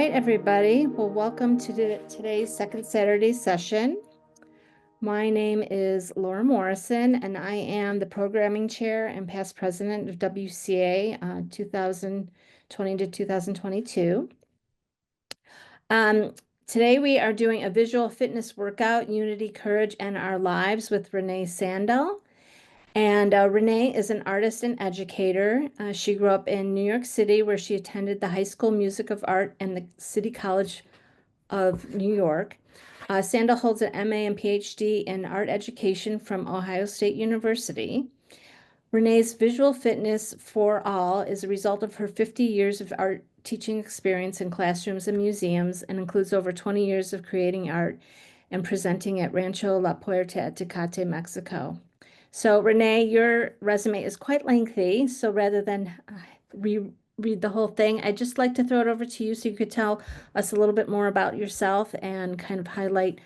right, everybody. Well, welcome to today's second Saturday session. My name is Laura Morrison, and I am the programming chair and past president of WCA 2020 to 2022. Today we are doing a visual fitness workout, Unity, Courage, and Our Lives with Renee Sandell. And Renee is an artist and educator. She grew up in New York City, where she attended the High School Music of Art and the City College of New York. Sandell holds an MA and PhD in art education from Ohio State University. Renee's visual fitness for all is a result of her 50 years of art teaching experience in classrooms and museums, and includes over 20 years of creating art and presenting at Rancho La Puerta at Tecate, Mexico. So Renee, your resume is quite lengthy, so rather than read the whole thing, I'd just like to throw it over to you so you could tell us a little bit more about yourself and kind of highlight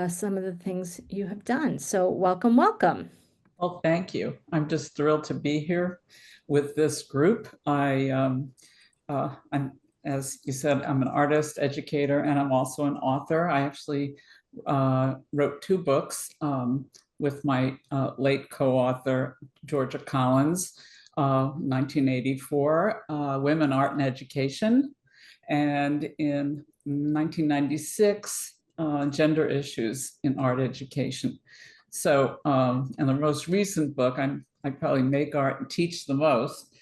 some of the things you have done. So welcome, welcome. Well, thank you. I'm just thrilled to be here with this group. I'm, as you said, I'm an artist, educator, and I'm also an author. I actually wrote 2 books with my late co-author, Georgia Collins, 1984, Women, Art, and Education. And in 1996, Gender Issues in Art Education. So, and the most recent book, I probably make art and teach the most,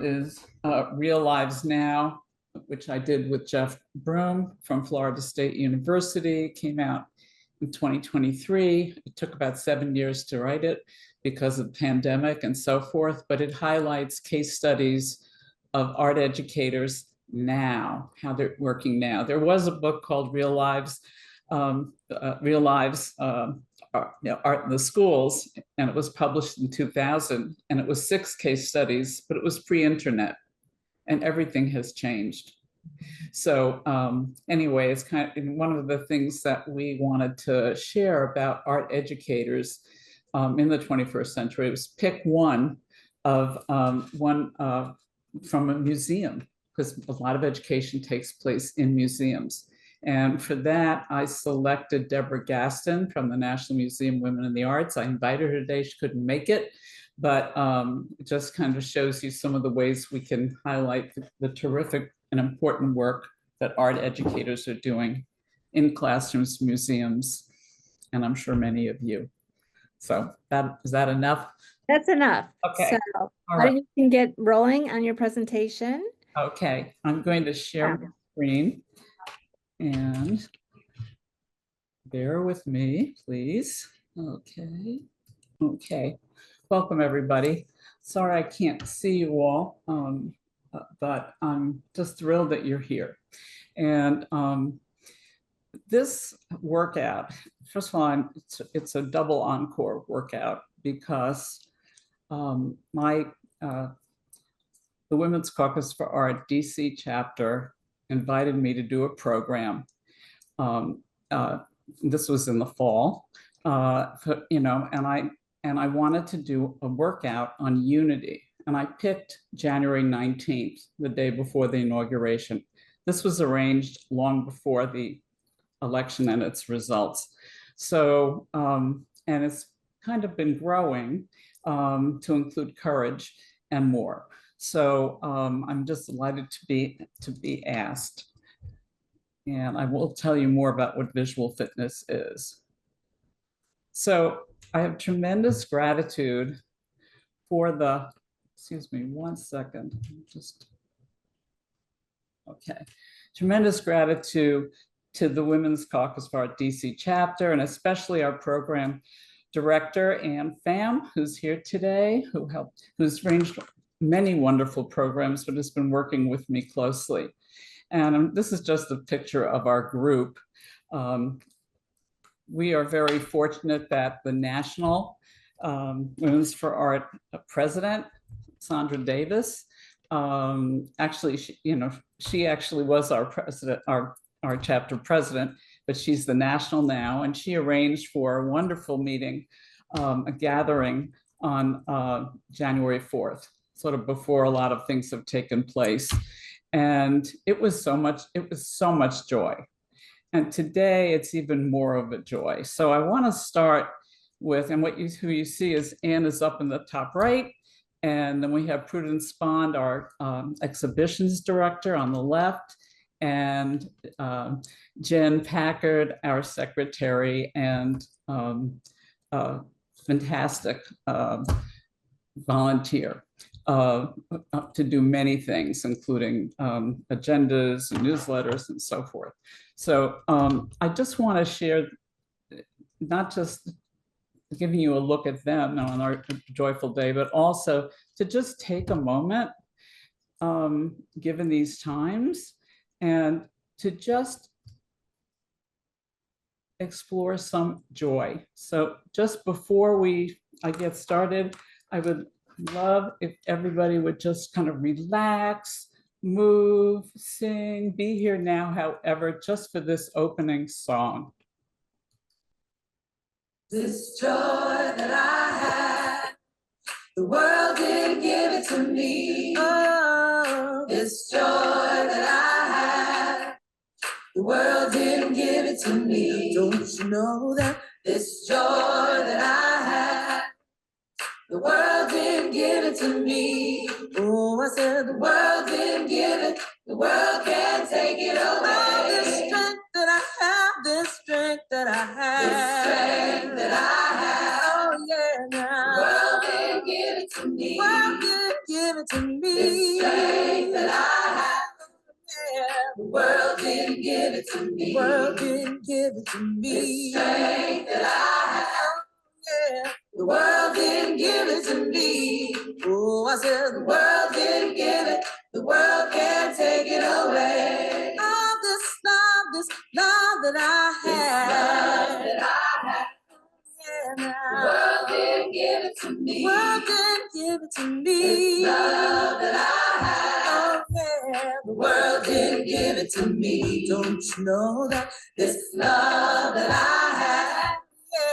is Real Lives Now, which I did with Jeff Broom from Florida State University. Came out in 2023. It took about 7 years to write it because of the pandemic and so forth, but it highlights case studies of art educators now, how they're working now. There was a book called Real Lives, Art in the Schools, and it was published in 2000, and it was 6 case studies, but it was pre-internet, and everything has changed. So anyway, it's kind of one of the things that we wanted to share about art educators in the 21st century was pick one from a museum, because a lot of education takes place in museums. And for that, I selected Deborah Gaston from the National Museum of Women in the Arts. I invited her today. She couldn't make it, but it just kind of shows you some of the ways we can highlight the terrific and important work that art educators are doing in classrooms, museums, and I'm sure many of you. So is that enough? That's enough. Okay. So how do you can get rolling on your presentation? Okay, I'm going to share my screen. And bear with me, please. Okay. Welcome, everybody. Sorry I can't see you all, but I'm just thrilled that you're here. And this workout, first of all, it's a double encore workout because the Women's Caucus for Art DC chapter invited me to do a program. This was in the fall, and I wanted to do a workout on unity. And I picked January 19th, the day before the inauguration. This was arranged long before the election and its results. So, and it's kind of been growing to include courage and more. So I'm just delighted to be asked. And I will tell you more about what visual fitness is. So I have tremendous gratitude for the, excuse me, one second, okay. Tremendous gratitude to the Women's Caucus for Art DC chapter, and especially our program director, Ann Pham, who's here today, who's arranged many wonderful programs, but has been working with me closely. And this is just a picture of our group. We are very fortunate that the National Women's for Art president, Sandra Davis, actually, she actually was our president, our chapter president, but she's the national now, and she arranged for a wonderful meeting, a gathering on January 4th, sort of before a lot of things have taken place. And it was so much joy. And today it's even more of a joy. So I want to start with, and who you see is Anne is up in the top right. And then we have Prudence Bond, our exhibitions director, on the left, and Jen Packard, our secretary, and fantastic volunteer to do many things, including agendas and newsletters and so forth. So I just want to share, not just giving you a look at them on our joyful day, but also to just take a moment, given these times, and to just explore some joy. So just before I get started, I would love if everybody would just kind of relax, move, sing, be here now, however, just for this opening song. This joy that I had, the world didn't give it to me. Oh, this joy that I had, the world didn't give it to me. Don't you know that this joy that I had, the world didn't give it to me. Oh, I said the world didn't give it, the world can't take it away. Oh, this strength that I have, this strength that I have, this strength that I have. Oh, yeah, now. The world didn't give it to me. The world didn't give it to me. This strength that I have. Yeah. The world didn't give it to me. The world didn't give it to me. This strength that I have. Yeah. The world didn't give it to me. Oh, I said the world didn't give it. The world can't take it away. Oh, this love that I have. This love that I have. Yeah, the world didn't give it to me. The world didn't give it to me. This love that I have. Oh, yeah. The world didn't give it to me. Don't you know that this love that I have?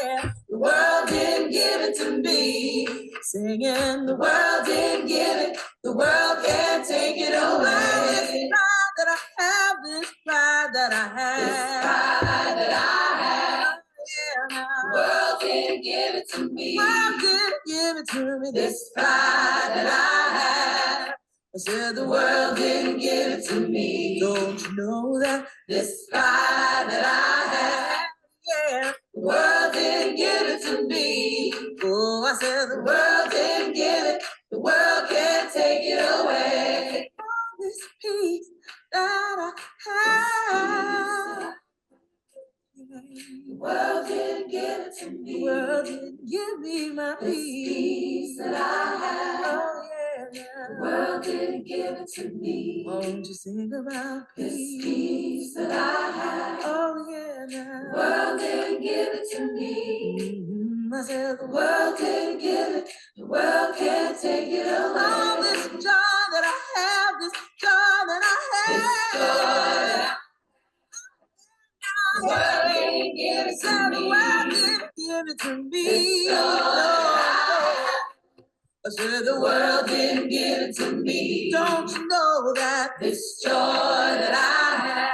Yeah. The world didn't give it to me. Singing, the world didn't give it. The world can't take it away. This pride that I have, this pride that I have. This pride that I have. Yeah. The world didn't give it to me. The world didn't give it to me. This pride that I have. I said the world didn't give it to me. Don't you know that this pride that I have? Yeah. The world didn't give it to me. Oh, I said the world didn't give it. The world can't take it away. All this peace that I have. The world didn't give it to me. The world didn't give me my peace that I have. Oh, yeah. The world didn't give it to me. Won't you think about peace that I have? Oh, yeah. The world didn't give it to me. I said the world didn't give it. The world can't take it away. All this joy that I have, this joy that I have. This joy. The world didn't give it to me. The world didn't give it to me. I said the world didn't give it to me. Don't you know that this joy that I have,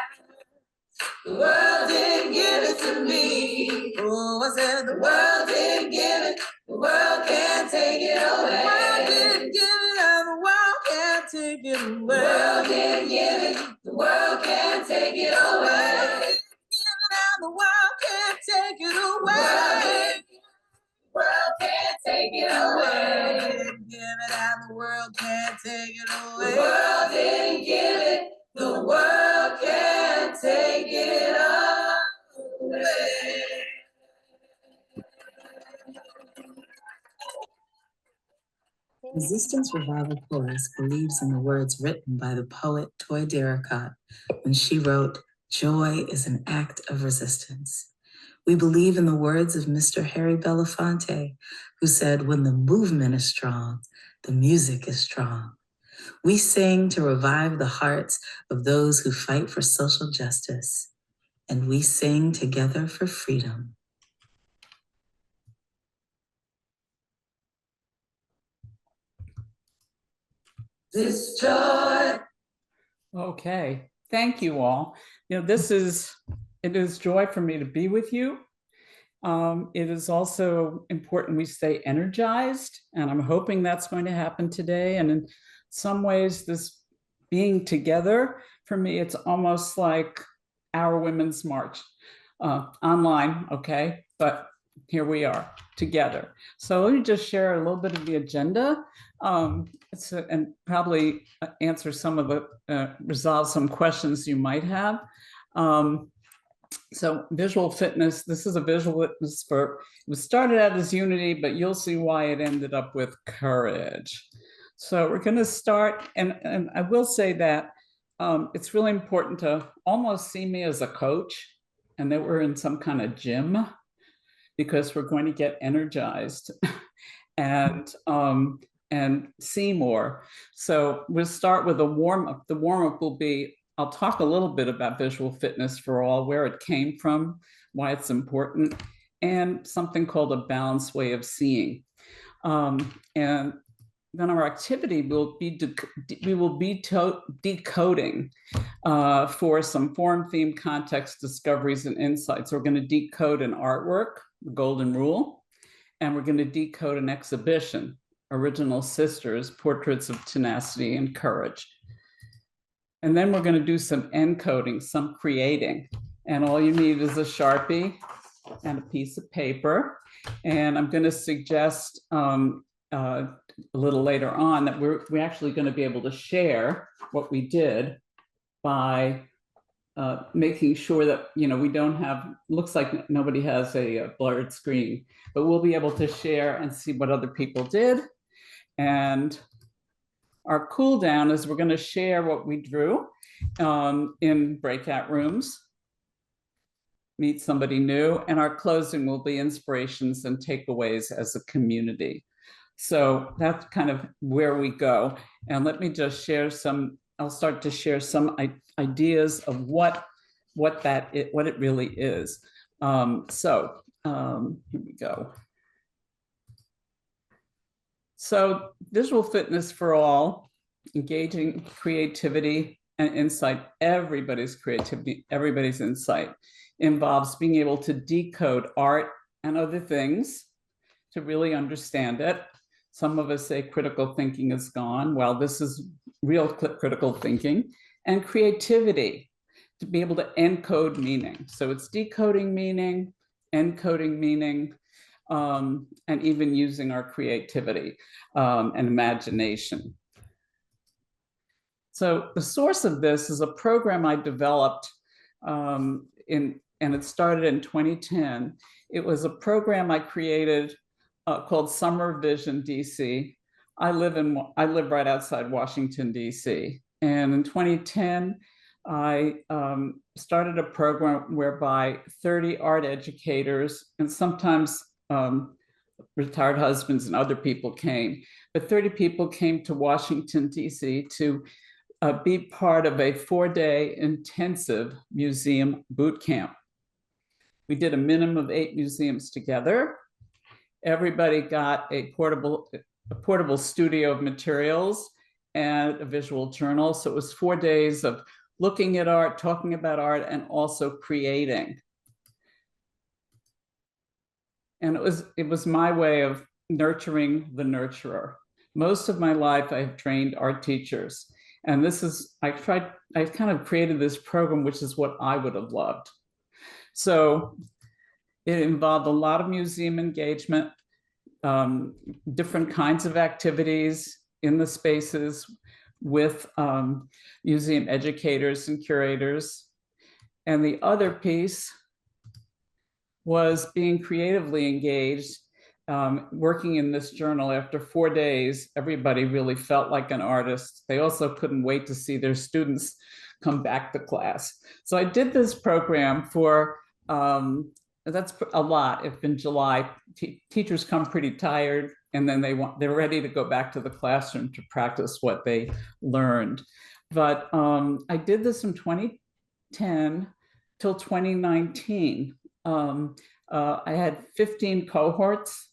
the world didn't give it to me. Oh, I said the world didn't give it. The world can't take it away. The world didn't give it, and the world can't take it away. The world didn't give it. The world can't take it away. The world can't take it away. The world can't take it away. Give it and the world can't take it away. The world didn't give it. The world can't take it away. Resistance Revival Chorus believes in the words written by the poet Toy Derricott when she wrote, "Joy is an act of resistance." We believe in the words of Mr. Harry Belafonte, who said, "When the movement is strong, the music is strong." We sing to revive the hearts of those who fight for social justice, and we sing together for freedom. This joy Okay, thank you all. You know, it is joy for me to be with you. It is also important we stay energized, and I'm hoping that's going to happen today. And in some ways, this being together, for me, it's almost like our Women's March online, okay? But here we are together. So let me just share a little bit of the agenda and probably answer some of the, resolve some questions you might have. So visual fitness, this is a visual fitness it was started out as unity, but you'll see why it ended up with courage. So we're going to start, and I will say that it's really important to almost see me as a coach and that we're in some kind of gym, because we're going to get energized and see more. So we'll start with a warm-up. The warm-up will be, I'll talk a little bit about visual fitness for all, where it came from, why it's important, and something called a balanced way of seeing. And then our activity will be, decoding for some form, theme, context, discoveries, and insights. So we're going to decode an artwork, the Golden Rule, and we're going to decode an exhibition, Original Sisters, Portraits of Tenacity and Courage. And then we're going to do some encoding, some creating. And all you need is a Sharpie and a piece of paper. And I'm going to suggest a little later on that we're actually going to be able to share what we did by making sure that, you know, we don't have, looks like nobody has a blurred screen, but we'll be able to share and see what other people did. And our cool down is we're going to share what we drew in breakout rooms, meet somebody new, and our closing will be inspirations and takeaways as a community. So that's kind of where we go. And let me just share some, I'll start to share some ideas of what it really is. Here we go. So visual fitness for all, engaging creativity and insight, everybody's creativity, everybody's insight, involves being able to decode art and other things to really understand it. Some of us say critical thinking is gone. Well, this is real critical thinking. And creativity, to be able to encode meaning. So it's decoding meaning, encoding meaning, and even using our creativity and imagination. So the source of this is a program I developed and it started in 2010. It was a program I created called Summer Vision DC. I live right outside Washington, DC. And in 2010, I started a program whereby 30 art educators and sometimes retired husbands and other people came, but 30 people came to Washington, DC to be part of a 4-day intensive museum boot camp. We did a minimum of 8 museums together. Everybody got a portable studio of materials and a visual journal. So it was 4 days of looking at art, talking about art, and also creating. And it was my way of nurturing the nurturer. Most of my life, I've trained art teachers. And I kind of created this program, which is what I would have loved. So it involved a lot of museum engagement, different kinds of activities in the spaces with museum educators and curators. And the other piece was being creatively engaged, working in this journal. After 4 days, everybody really felt like an artist. They also couldn't wait to see their students come back to class. So I did this program for, that's a lot. If in July, teachers come pretty tired, and then they're ready to go back to the classroom to practice what they learned. But I did this from 2010 till 2019. I had 15 cohorts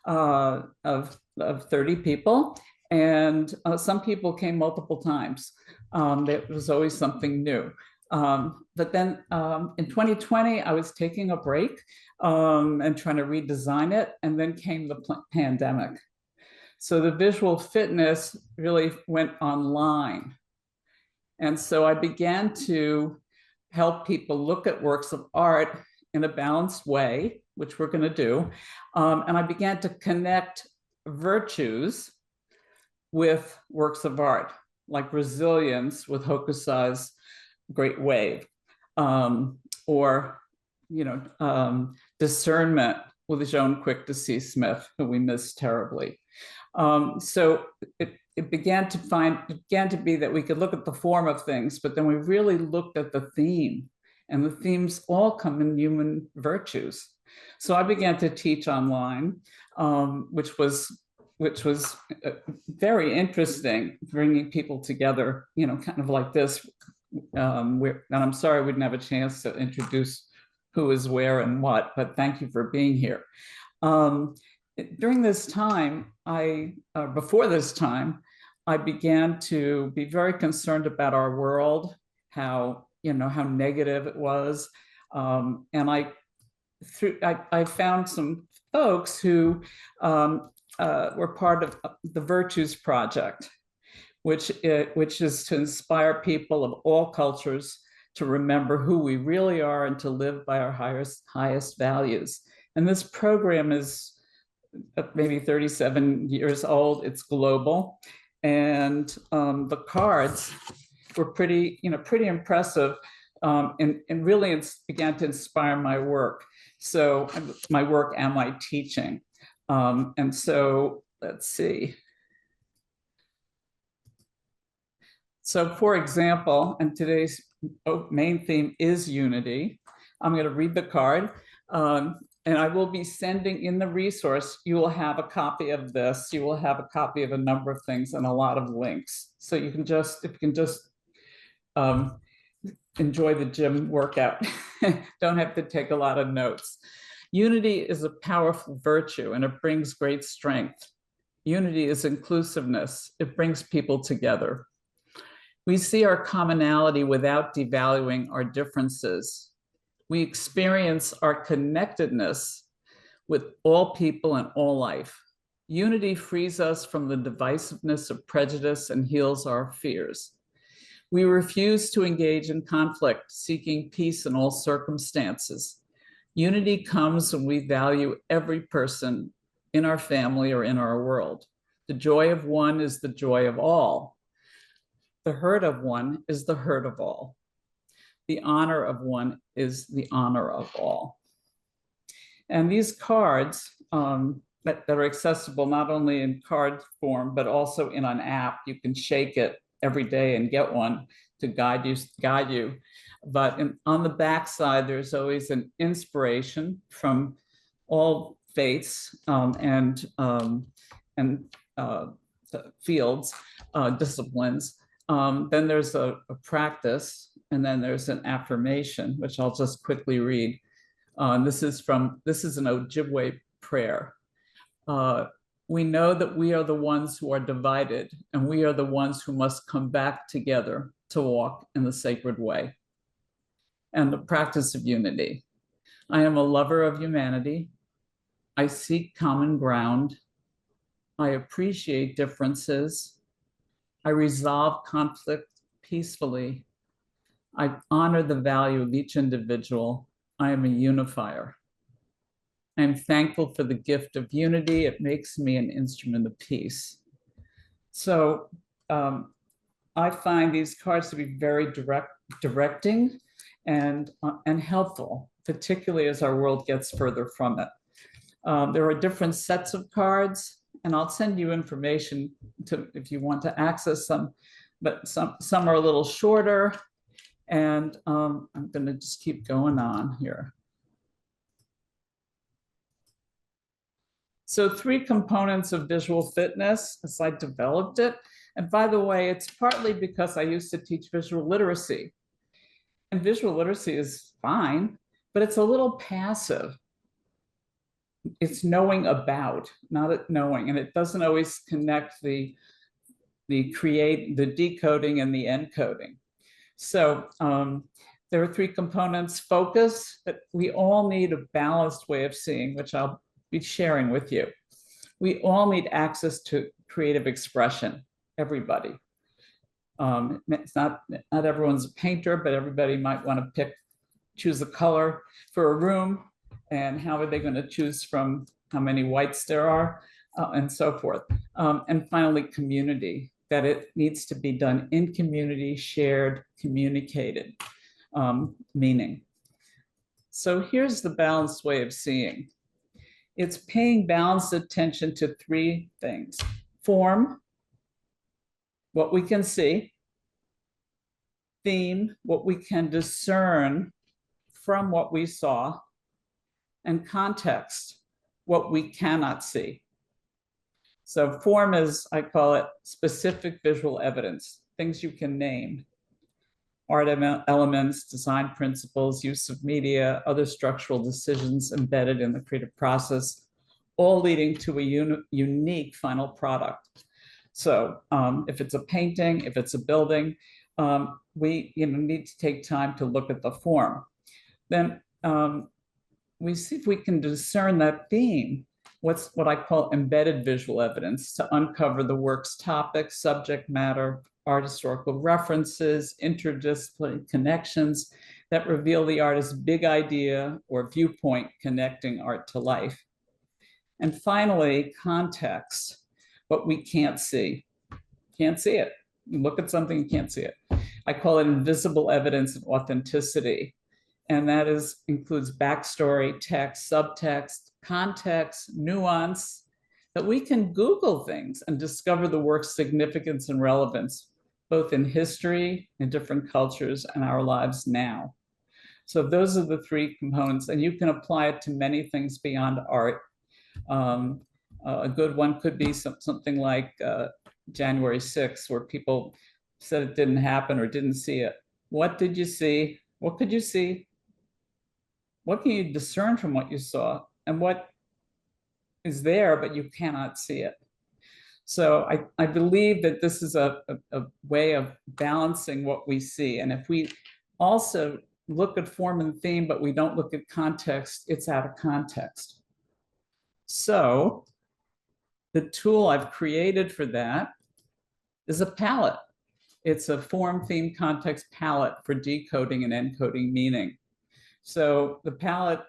of 30 people, And some people came multiple times. There was always something new. But then in 2020, I was taking a break and trying to redesign it. And then came the pandemic. So the visual fitness really went online. And so I began to help people look at works of art in a balanced way, which we're going to do. And I began to connect virtues with works of art, like resilience with Hokusai's Great Wave, or discernment with Joan Quick to See Smith, who we miss terribly. So it began to be that we could look at the form of things, but then we really looked at the theme, and the themes all come in human virtues. So I began to teach online, which was very interesting, bringing people together, kind of like this. And I'm sorry we didn't have a chance to introduce who is where and what, but thank you for being here. During this time, before this time, I began to be very concerned about our world, how negative it was, and I found some folks who were part of the Virtues Project, which is to inspire people of all cultures to remember who we really are and to live by our highest values. And this program is maybe 37 years old. It's global, and the cards were pretty impressive, and really began to inspire my work. So my work and my teaching. And so let's see. So for example, and today's main theme is unity. I'm going to read the card, and I will be sending in the resource. You will have a copy of this. You will have a copy of a number of things and a lot of links. So you can just, enjoy the gym workout. Don't have to take a lot of notes. Unity is a powerful virtue, and it brings great strength. Unity is inclusiveness. It brings people together. We see our commonality without devaluing our differences. We experience our connectedness with all people and all life. Unity frees us from the divisiveness of prejudice and heals our fears. We refuse to engage in conflict, seeking peace in all circumstances. Unity comes when we value every person in our family or in our world. The joy of one is the joy of all. The hurt of one is the hurt of all. The honor of one is the honor of all. And these cards that are accessible not only in card form, but also in an app. You can shake it every day and get one to guide you. But on the back side, there's always an inspiration from all faiths and fields, disciplines. Then there's a practice, and then there's an affirmation, which I'll just quickly read. This is an Ojibwe prayer. We know that we are the ones who are divided, and we are the ones who must come back together to walk in the sacred way. And the practice of unity. I am a lover of humanity. I seek common ground. I appreciate differences. I resolve conflict peacefully. I honor the value of each individual. I am a unifier. I am thankful for the gift of unity. It makes me an instrument of peace. So I find these cards to be very directing and helpful, particularly as our world gets further from it. There are different sets of cards, and I'll send you information if you want to access them, but some are a little shorter, and I'm going to just keep going on here. So 3 components of visual fitness as I developed it. And by the way, it's partly because I used to teach visual literacy. And visual literacy is fine, but it's a little passive. It's knowing about, not knowing, and it doesn't always connect the the decoding and the encoding. So there are three components. Focus, that we all need a balanced way of seeing, which I'll be sharing with you. We all need access to creative expression, everybody. It's not everyone's a painter, but everybody might want to choose a color for a room, and how are they going to choose from how many whites there are, and so forth. And finally, community, that it needs to be done in community, shared, communicated meaning. So here's the balanced way of seeing. It's paying balanced attention to three things: form, what we can see; theme, what we can discern from what we saw; and context, what we cannot see. So form is, I call it, specific visual evidence, things you can name: art elements, design principles, use of media, other structural decisions embedded in the creative process, all leading to a unique final product. So if it's a painting, if it's a building, we need to take time to look at the form. Then we see if we can discern that theme, what I call embedded visual evidence, to uncover the work's topic, subject matter, art historical references, interdisciplinary connections that reveal the artist's big idea or viewpoint connecting art to life. And finally, context, what we can't see. Can't see it. You look at something, you can't see it. I call it invisible evidence of authenticity. And that includes backstory, text, subtext, context, nuance, that we can Google things and discover the work's significance and relevance, both in history, in different cultures, and our lives now. So those are the three components, and you can apply it to many things beyond art. A good one could be something like January 6th, where people said it didn't happen or didn't see it. What did you see? What could you see? What can you discern from what you saw? And what is there, but you cannot see it? So I believe that this is a way of balancing what we see. And if we also look at form and theme, but we don't look at context, it's out of context. So the tool I've created for that is a palette. It's a form, theme, context palette for decoding and encoding meaning. So the palette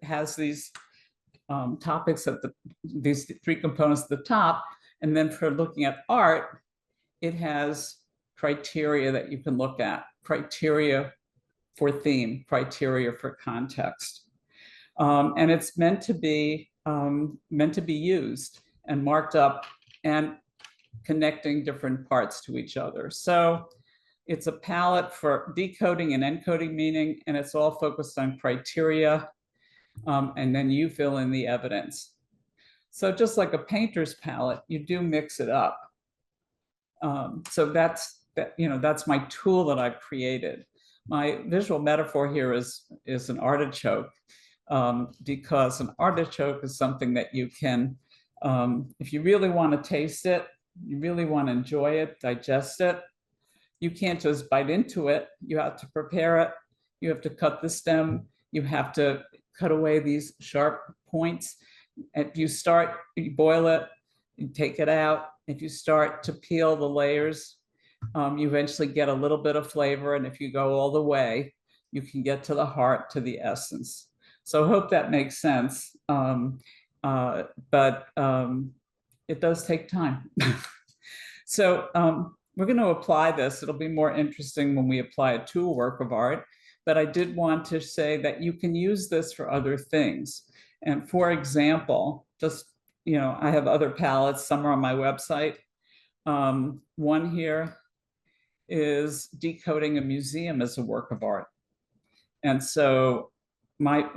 has these topics at these three components at the top. And then for looking at art, it has criteria that you can look at: criteria for theme, criteria for context. And it's meant to be used and marked up and connecting different parts to each other. So it's a palette for decoding and encoding meaning, and it's all focused on criteria. And then you fill in the evidence. So just like a painter's palette, you do mix it up. So that's my tool that I've created. My visual metaphor here is an artichoke, because an artichoke is something that you can, if you really want to taste it, you really want to enjoy it, digest it, you can't just bite into it. You have to prepare it. You have to cut the stem. You have to cut away these sharp points. If you boil it, you take it out. If you start to peel the layers, you eventually get a little bit of flavor. And if you go all the way, you can get to the heart, to the essence. So I hope that makes sense. But it does take time. So we're going to apply this. It'll be more interesting when we apply it to a work of art. But I did want to say that you can use this for other things. And for example, I have other palettes, some are on my website. One here is decoding a museum as a work of art. And so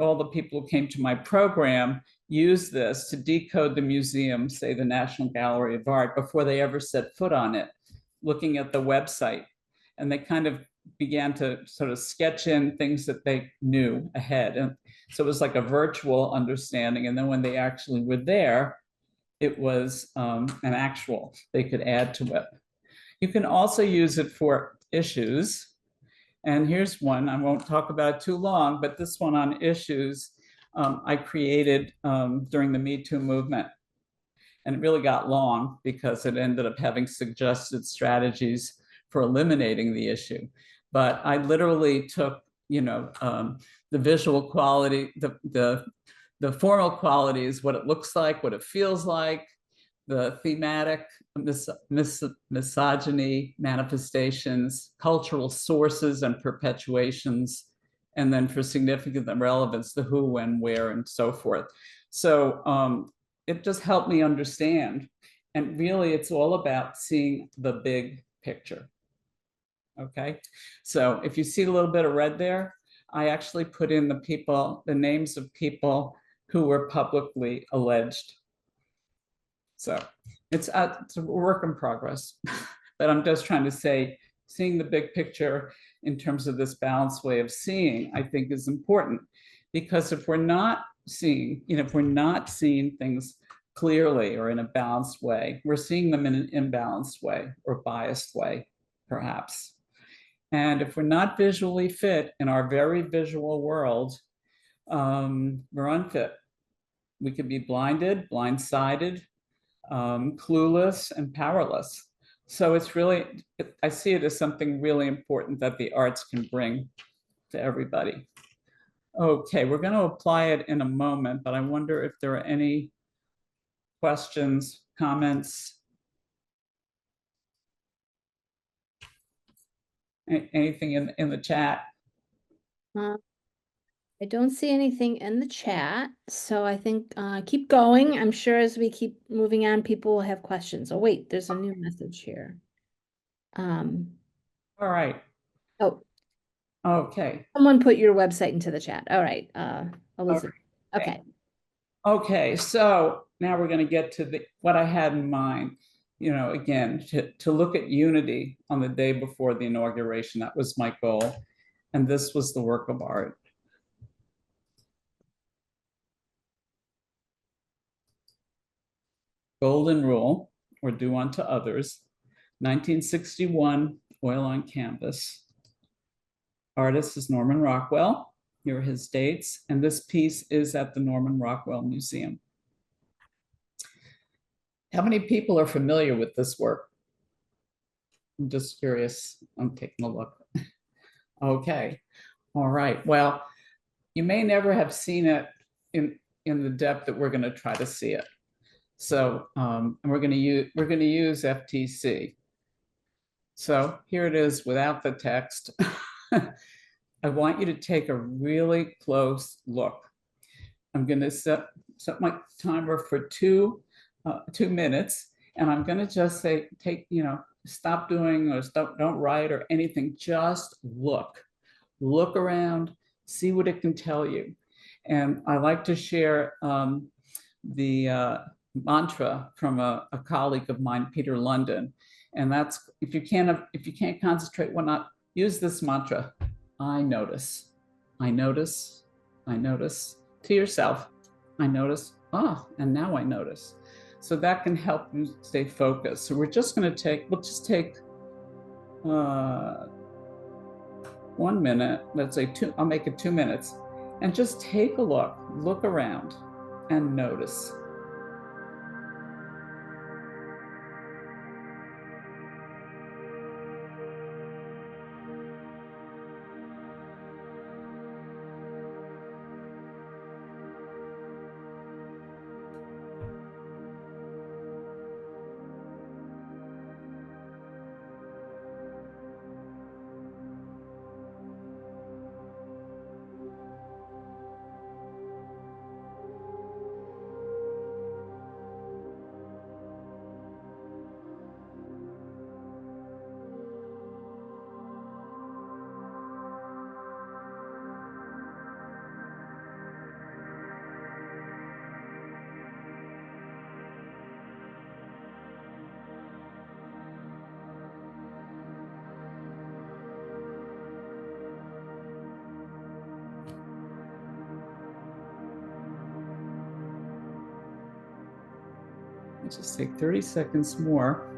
all the people who came to my program use this to decode the museum, say the National Gallery of Art, before they ever set foot on it, looking at the website. And they kind of began to sort of sketch in things that they knew ahead. And so it was like a virtual understanding. And then when they actually were there, it was an actual. They could add to it. You can also use it for issues. And here's one, I won't talk about it too long, but this one on issues I created during the Me Too movement. And it really got long because it ended up having suggested strategies for eliminating the issue. But I literally took, the visual quality, the formal qualities, what it looks like, what it feels like, the thematic misogyny manifestations, cultural sources and perpetuations, and then for significance and relevance, the who, when, where, and so forth. So it just helped me understand. And really, it's all about seeing the big picture. Okay, so if you see a little bit of red there, I actually put in the names of people who were publicly alleged. So it's a work in progress, but I'm just trying to say, seeing the big picture in terms of this balanced way of seeing, I think is important, because if we're not seeing things clearly or in a balanced way, we're seeing them in an imbalanced way or biased way, perhaps. And if we're not visually fit in our very visual world, we're unfit. We could be blinded, blindsided, clueless, and powerless. So it's really, I see it as something really important that the arts can bring to everybody. Okay, we're going to apply it in a moment, but I wonder if there are any questions, comments, anything in the chat. I don't see anything in the chat, so I think keep going. I'm sure as we keep moving on, people will have questions. Oh, wait, there's a new message here. All right. Oh, okay. Someone put your website into the chat. All right, Elizabeth. Okay. Okay, so now we're going to get to what I had in mind. Again, to look at unity on the day before the inauguration. That was my goal. And this was the work of art. Golden Rule, or Do Unto Others, 1961, oil on canvas. Artist is Norman Rockwell. Here are his dates. And this piece is at the Norman Rockwell Museum. How many people are familiar with this work? I'm just curious. I'm taking a look. Okay. All right. Well, you may never have seen it in the depth that we're going to try to see it. So and we're going to use FTC. So here it is without the text. I want you to take a really close look. I'm going to set my timer for two minutes, and I'm going to just say, stop doing or don't write or anything. Just look around, see what it can tell you. And I like to share the mantra from a colleague of mine, Peter London. And that's, if you can't concentrate, why not use this mantra? I notice, I notice, I notice, to yourself. I notice, and now I notice. So that can help you stay focused. So we'll just take 1 minute, let's say I'll make it 2 minutes, and just take a look around and notice. just take 30 seconds more.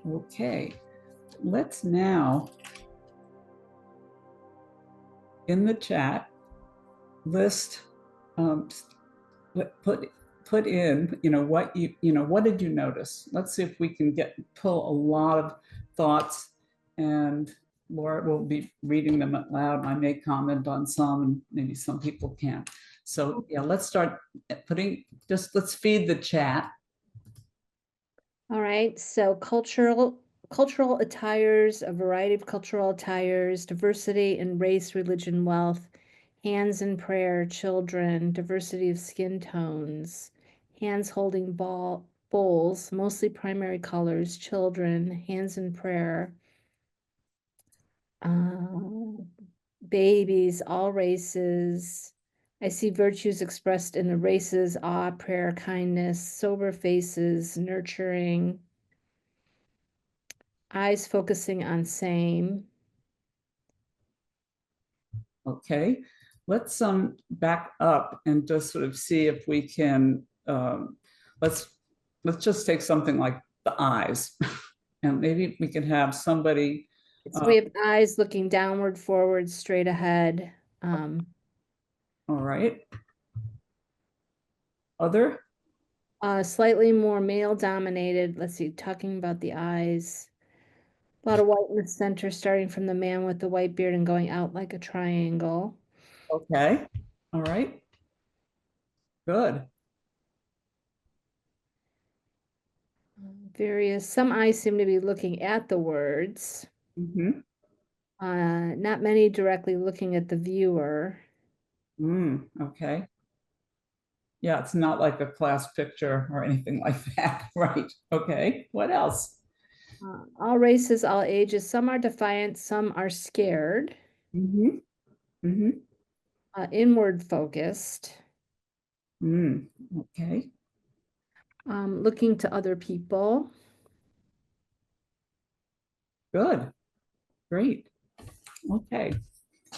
Okay, let's now, in the chat, list, put in, what what did you notice? Let's see if we can pull a lot of thoughts, and Laura will be reading them out loud. I may comment on some, and maybe some people can't. So yeah, let's start let's feed the chat. All right, so cultural attires, a variety of cultural attires, diversity in race, religion, wealth, hands in prayer, children, diversity of skin tones, hands holding bowls, mostly primary colors, children, hands in prayer, babies, all races. I see virtues expressed in the races, awe, prayer, kindness, sober faces, nurturing, eyes focusing on same. Okay, let's back up and just sort of see if we can, let's just take something like the eyes, and maybe we can have somebody. So we have eyes looking downward, forward, straight ahead. All right. Other? Slightly more male dominated. Let's see, talking about the eyes. A lot of white in the center, starting from the man with the white beard and going out like a triangle. Okay. All right. Good. Some eyes seem to be looking at the words. Mm-hmm. Not many directly looking at the viewer. Okay. Yeah, it's not like a class picture or anything like that, right? Okay. What else? All races, all ages. Some are defiant, some are scared. Mm-hmm. Mm-hmm. Inward focused. Okay. Looking to other people. Good. Great. Okay.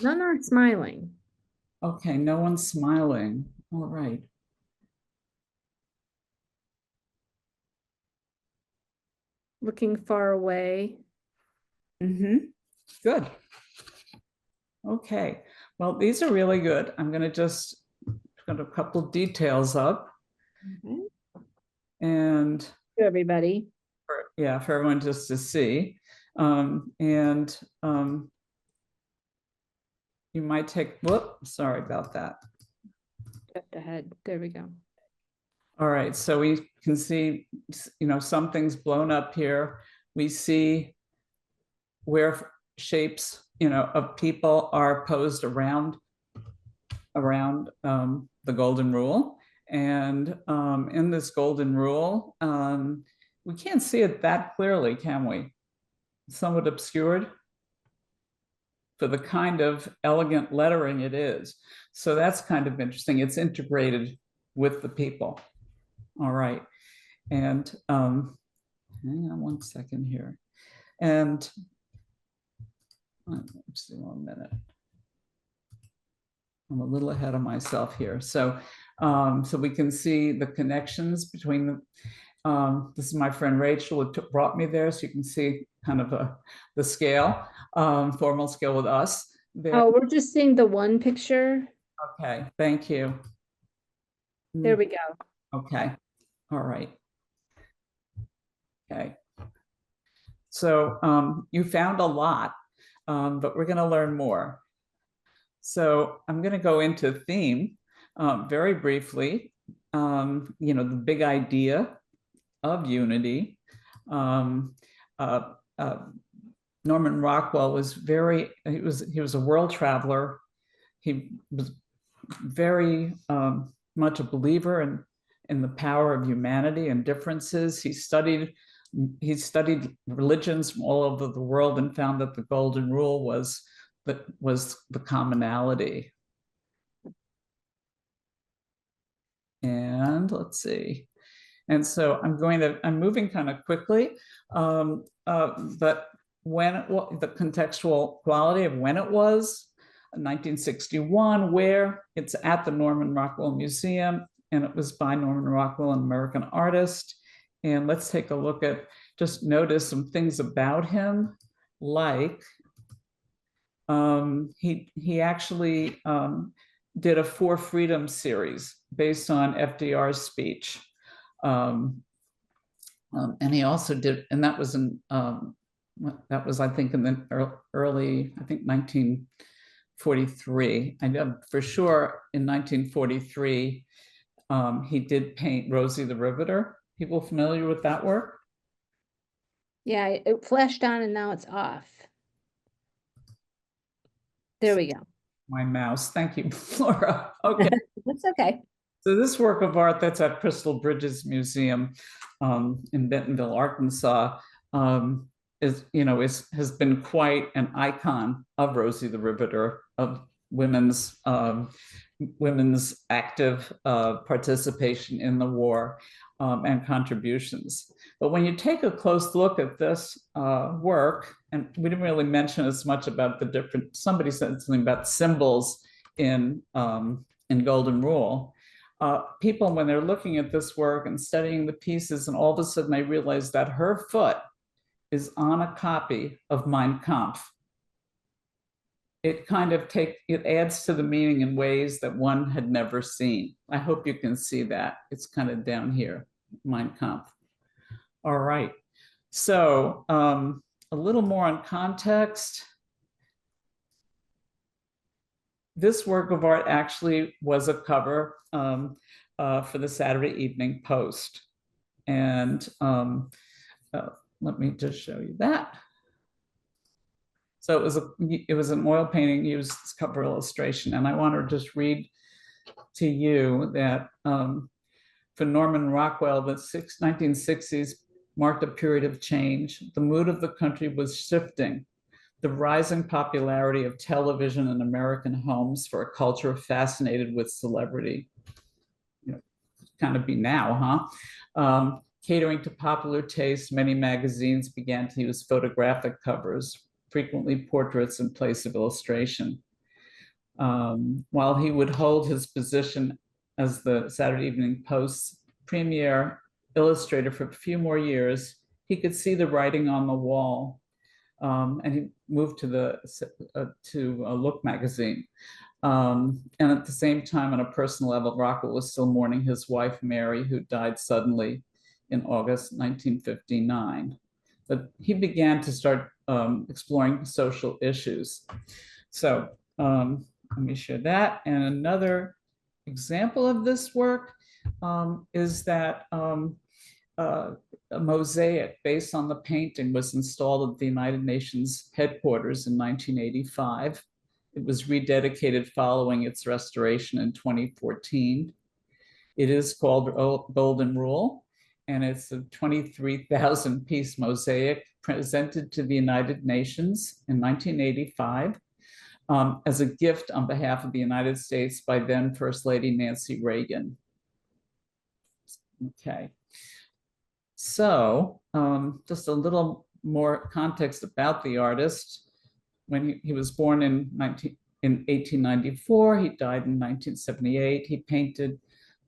None are smiling. Okay, no one's smiling. All right. Looking far away. Good. Okay. Well, these are really good. I'm going to just put a couple details up. And To everybody. for everyone just to see. You might take, sorry about that. Just ahead. There we go. All right, so we can see, something's blown up here. We see where shapes, of people are posed around the golden rule. And in this golden rule, we can't see it that clearly, can we? Somewhat obscured for the kind of elegant lettering it is. So that's kind of interesting. It's integrated with the people. All right. And hang on one second here. And let's see 1 minute. I'm a little ahead of myself here. So we can see the connections between this is my friend Rachel who brought me there, so you can see kind of the scale, formal scale with us. There. Oh, we're just seeing the one picture. Okay, thank you. There we go. Okay, all right. Okay. So you found a lot, but we're going to learn more. So I'm going to go into theme very briefly. the big idea of unity. Norman Rockwell was he was a world traveler. He was very much a believer in the power of humanity and differences. He studied religions from all over the world and found that the golden rule was the commonality. And let's see. And so I'm moving kind of quickly, but the contextual quality of when it was, 1961, where it's at the Norman Rockwell Museum, and it was by Norman Rockwell, an American artist. And let's take a look at, just notice some things about him, like he actually did a For Freedom series based on FDR's speech. And he also did, and that was I think in the early, I think 1943. I know for sure in 1943, he did paint Rosie the Riveter. People familiar with that work? Yeah, it flashed on and now it's off. There we go. My mouse. Thank you, Laura. Okay. That's okay. So this work of art that's at Crystal Bridges Museum in Bentonville, Arkansas, has been quite an icon of Rosie the Riveter, of women's active participation in the war and contributions. But when you take a close look at this work, and we didn't really mention as much about the different, somebody said something about symbols in Golden Rule. People, when they're looking at this work and studying the pieces, and all of a sudden they realize that her foot is on a copy of Mein Kampf. It kind of it adds to the meaning in ways that one had never seen. I hope you can see that. It's kind of down here, Mein Kampf. All right, so a little more on context. This work of art actually was a cover for the Saturday Evening Post. And let me just show you that. So it was an oil painting used as cover illustration. And I want to just read to you that for Norman Rockwell, the 1960s marked a period of change. The mood of the country was shifting. The rising popularity of television in American homes for a culture fascinated with celebrity. Kind of be now, huh? Catering to popular taste, many magazines began to use photographic covers, frequently portraits in place of illustration. While he would hold his position as the Saturday Evening Post's premier illustrator for a few more years, he could see the writing on the wall. And he moved to Look magazine. And at the same time, on a personal level, Rockwell was still mourning his wife, Mary, who died suddenly in August 1959. But he began to start exploring social issues. So let me share that. And another example of this work is that a mosaic based on the painting was installed at the United Nations headquarters in 1985. It was rededicated following its restoration in 2014. It is called Golden Rule, and it's a 23,000-piece mosaic presented to the United Nations in 1985 as a gift on behalf of the United States by then First Lady Nancy Reagan. Okay. So just a little more context about the artist. When he was born in 1894, he died in 1978. He painted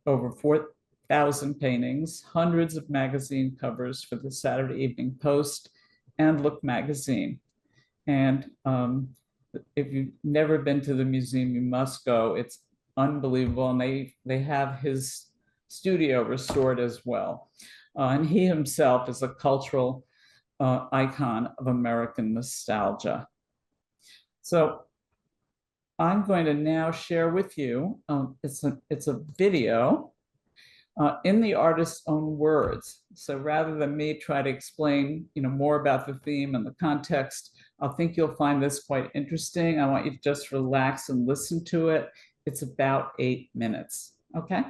over 4,000 paintings, hundreds of magazine covers for the Saturday Evening Post and Look magazine. And if you've never been to the museum, you must go. It's unbelievable. And they have his studio restored as well. And he himself is a cultural icon of American nostalgia. So I'm going to now share with you, it's a video in the artist's own words. So rather than me try to explain, more about the theme and the context, I think you'll find this quite interesting. I want you to just relax and listen to it. It's about 8 minutes. Okay.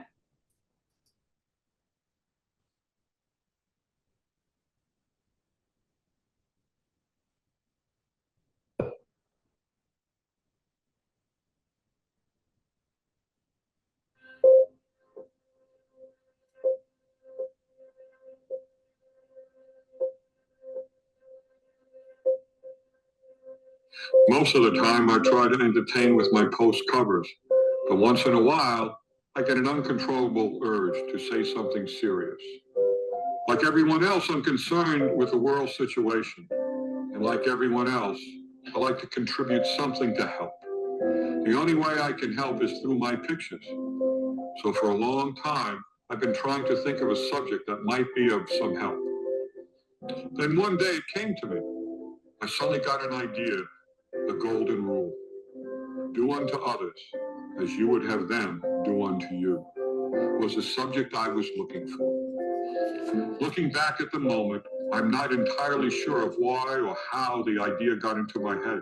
Most of the time, I try to entertain with my post covers, but once in a while, I get an uncontrollable urge to say something serious. Like everyone else, I'm concerned with the world situation, and like everyone else, I like to contribute something to help. The only way I can help is through my pictures. So for a long time, I've been trying to think of a subject that might be of some help. Then one day it came to me. I suddenly got an idea, the golden rule. Do unto others as you would have them do unto you, was the subject I was looking for. Looking back at the moment, I'm not entirely sure of why or how the idea got into my head.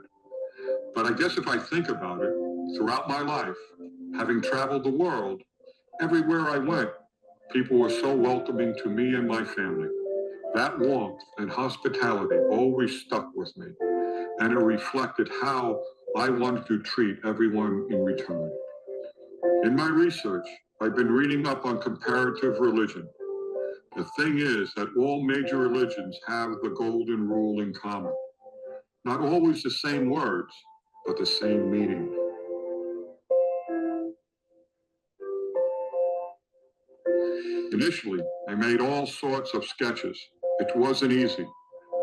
But I guess if I think about it, throughout my life, having traveled the world, everywhere I went, people were so welcoming to me and my family. That warmth and hospitality always stuck with me, and it reflected how I wanted to treat everyone in return. In my research, I've been reading up on comparative religion. The thing is that all major religions have the golden rule in common. Not always the same words, but the same meaning. Initially, I made all sorts of sketches. It wasn't easy.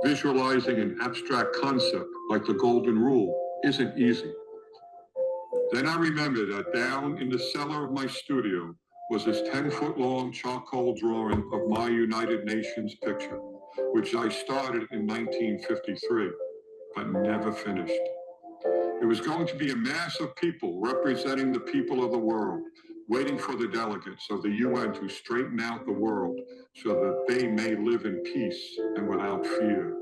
Visualizing an abstract concept like the golden rule isn't easy. Then I remembered that down in the cellar of my studio was this 10-foot-long charcoal drawing of my United Nations picture, which I started in 1953, but never finished. It was going to be a mass of people representing the people of the world, waiting for the delegates of the UN to straighten out the world so that they may live in peace and without fear.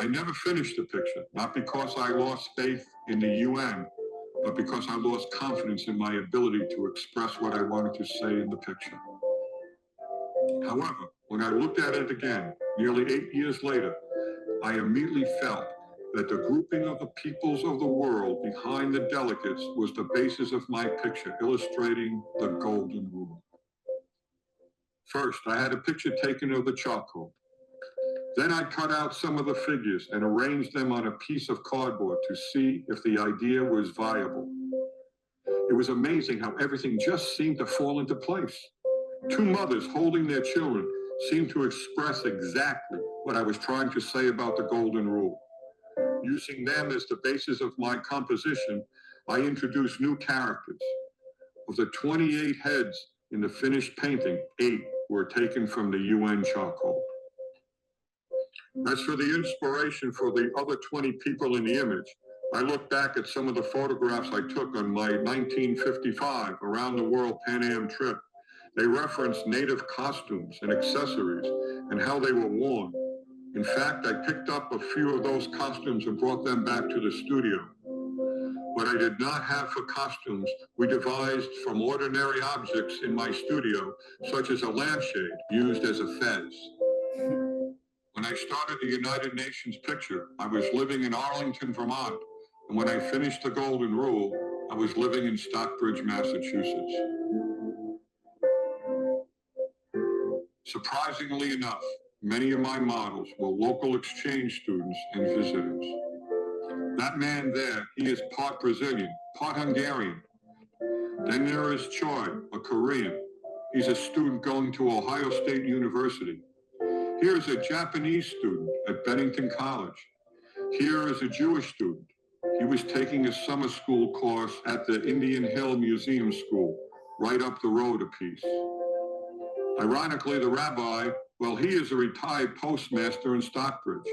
I never finished the picture, not because I lost faith in the UN, but because I lost confidence in my ability to express what I wanted to say in the picture. However, when I looked at it again, nearly 8 years later, I immediately felt that the grouping of the peoples of the world behind the delegates was the basis of my picture, illustrating the golden rule. First, I had a picture taken of the charcoal. Then I cut out some of the figures and arranged them on a piece of cardboard to see if the idea was viable. It was amazing how everything just seemed to fall into place. Two mothers holding their children seemed to express exactly what I was trying to say about the golden rule. Using them as the basis of my composition, I introduced new characters. Of the 28 heads in the finished painting, 8 were taken from the UN charcoal. As for the inspiration for the other 20 people in the image, I look back at some of the photographs I took on my 1955 around the world Pan Am trip. They reference native costumes and accessories and how they were worn. In fact, I picked up a few of those costumes and brought them back to the studio. What I did not have for costumes, we devised from ordinary objects in my studio, such as a lampshade used as a fez. When I started the United Nations picture, I was living in Arlington, Vermont. And when I finished the Golden Rule, I was living in Stockbridge, Massachusetts. Surprisingly enough, many of my models were local exchange students and visitors. That man there, he is part Brazilian, part Hungarian. Then there is Choi, a Korean. He's a student going to Ohio State University. Here is a Japanese student at Bennington College. Here is a Jewish student. He was taking a summer school course at the Indian Hill Museum School, right up the road a piece. Ironically, the rabbi, well, he is a retired postmaster in Stockbridge.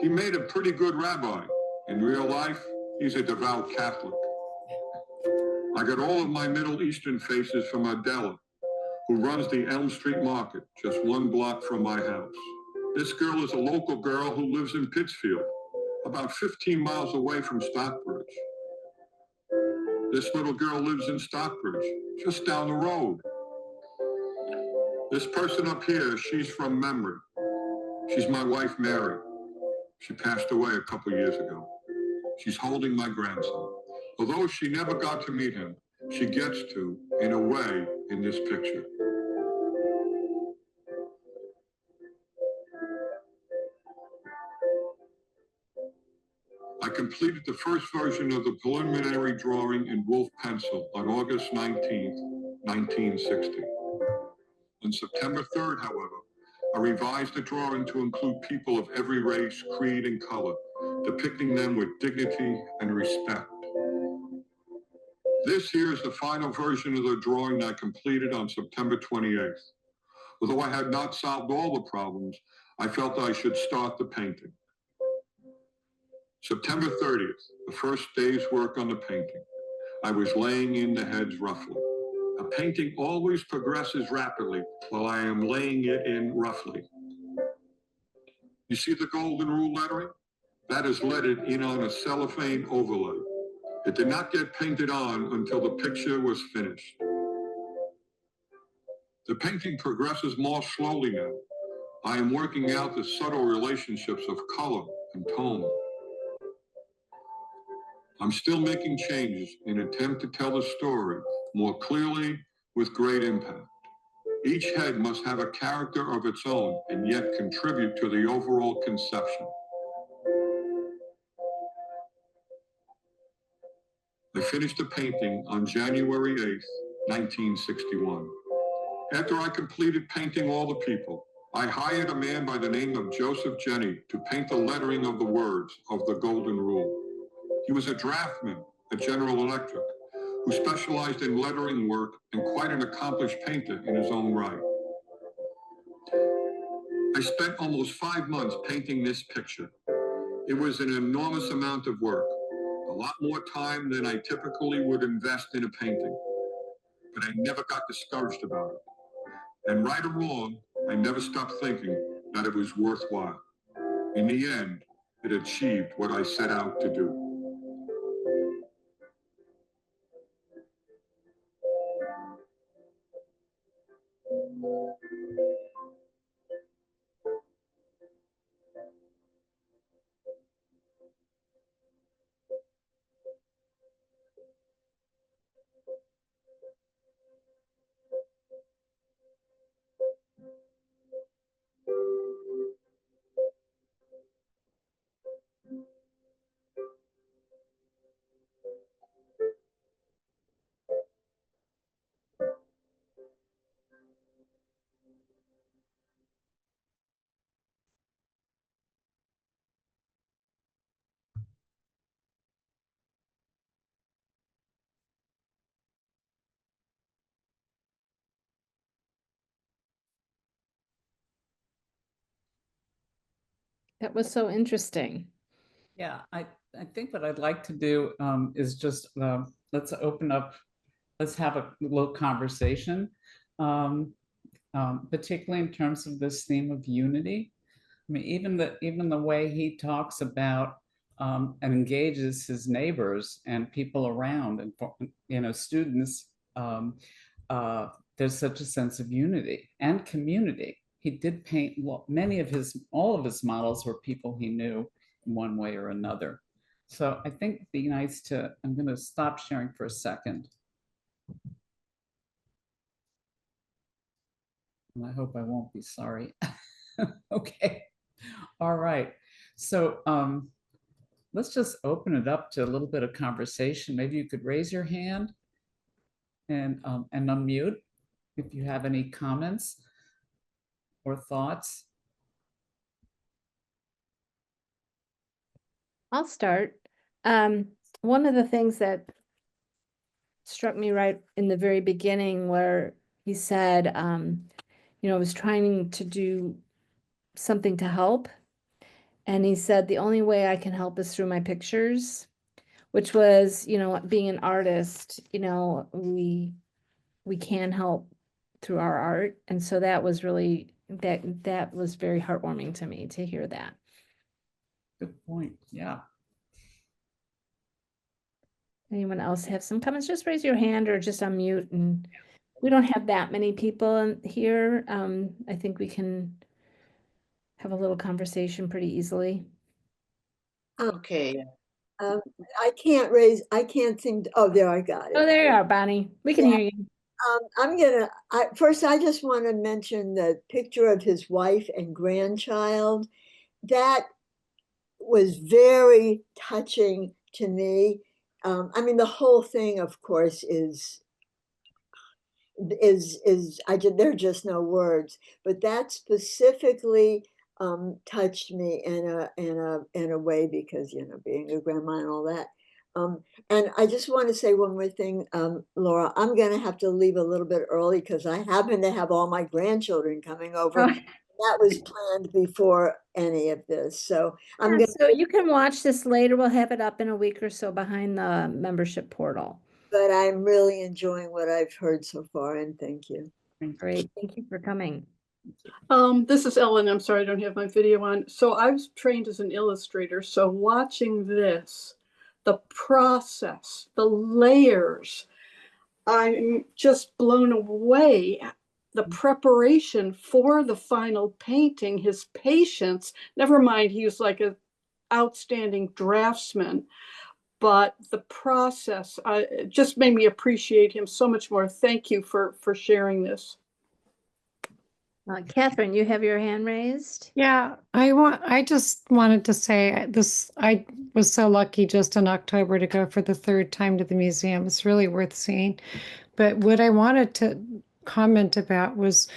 He made a pretty good rabbi. In real life, he's a devout Catholic. I got all of my Middle Eastern faces from Adela, who runs the Elm Street Market, just 1 block from my house. This girl is a local girl who lives in Pittsfield, about 15 miles away from Stockbridge. This little girl lives in Stockbridge, just down the road. This person up here, she's from memory. She's my wife, Mary. She passed away a couple years ago. She's holding my grandson. Although she never got to meet him, she gets to, in a way, in this picture. I completed the first version of the preliminary drawing in wolf pencil on August 19th, 1960. On September 3rd, however, I revised the drawing to include people of every race, creed, and color, depicting them with dignity and respect. This here is the final version of the drawing I completed on September 28th. Although I had not solved all the problems, I felt I should start the painting. September 30th, the first day's work on the painting. I was laying in the heads roughly. A painting always progresses rapidly while I am laying it in roughly. You see the golden rule lettering? That is lettered in on a cellophane overlay. It did not get painted on until the picture was finished. The painting progresses more slowly now. I am working out the subtle relationships of color and tone. I'm still making changes in an attempt to tell the story more clearly with great impact. Each head must have a character of its own and yet contribute to the overall conception. I finished the painting on January 8th, 1961. After I completed painting all the people, I hired a man by the name of Joseph Jenny to paint the lettering of the words of the Golden Rule. He was a draftsman at General Electric who specialized in lettering work and quite an accomplished painter in his own right. I spent almost 5 months painting this picture. It was an enormous amount of work, a lot more time than I typically would invest in a painting, but I never got discouraged about it. And right or wrong, I never stopped thinking that it was worthwhile. In the end, it achieved what I set out to do. That was so interesting. Yeah, I think what I'd like to do is just let's open up, let's have a little conversation, particularly in terms of this theme of unity. I mean, even the way he talks about and engages his neighbors and people around, and students. There's such a sense of unity and community. He did paint all of his models were people he knew in one way or another. So I think it'd be nice to. I'm going to stop sharing for a second. And I hope I won't be sorry. Okay. All right. So let's just open it up to a little bit of conversation. Maybe you could raise your hand and unmute if you have any comments or thoughts. I'll start. One of the things that struck me right in the very beginning where he said, I was trying to do something to help. And he said, the only way I can help is through my pictures, which was, being an artist, we can help through our art. And so that was really, that was very heartwarming to me to hear that. Good point. Yeah. Anyone else have some comments? Just raise your hand or just unmute, and we don't have that many people here. I think we can have a little conversation pretty easily. Okay. Um, I can't seem to, oh, there, I got Oh, it. there you are, Bonnie. We can hear you. First, I just want to mention the picture of his wife and grandchild. That was very touching to me. I mean, the whole thing, of course, there are just no words, but that specifically touched me in a way because, you know, being a grandma and all that. And I just want to say one more thing, Laura. I'm going to have to leave a little bit early because I happen to have all my grandchildren coming over. Oh. That was planned before any of this. So I'm Yeah, going so you can watch this later. We'll have it up in a week or so behind the membership portal. but I'm really enjoying what I've heard so far, and thank you. Great. Thank you for coming. This is Ellen. I'm sorry I don't have my video on. So I was trained as an illustrator. So watching this, the process, the layers, I'm just blown away. The preparation for the final painting, his patience, never mind, he was like an outstanding draftsman. But the process just made me appreciate him so much more. Thank you for sharing this. Catherine, you have your hand raised. Yeah, I just wanted to say this, I was so lucky just in October to go for the third time to the museum. It's really worth seeing. But what I wanted to comment about was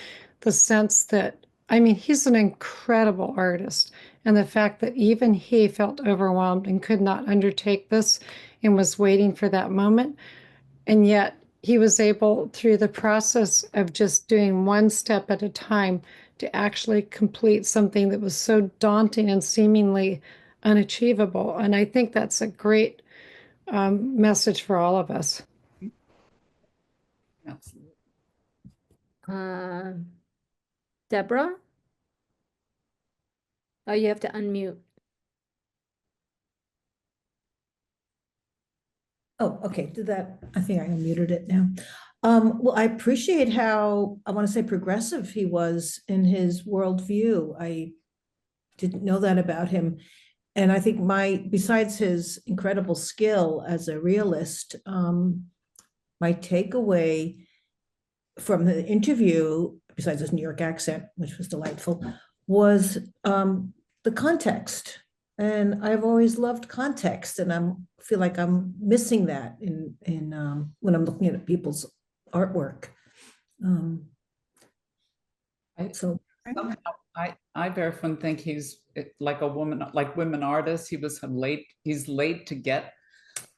the sense that, I mean, he's an incredible artist. And the fact that even he felt overwhelmed and could not undertake this and was waiting for that moment. And yet he was able, through the process of just doing one step at a time, to actually complete something that was so daunting and seemingly unachievable. And I think that's a great message for all of us. Absolutely. Deborah? Oh, you have to unmute. Oh, okay, did that, I think I unmuted it now. Well, I appreciate how, I want to say progressive he was in his worldview. I didn't know that about him. And I think besides his incredible skill as a realist, my takeaway from the interview, besides his New York accent, which was delightful, was the context. And I've always loved context, and I feel like I'm missing that in when I'm looking at people's artwork. Somehow, I very often think he's like a woman, like women artists. He's late to get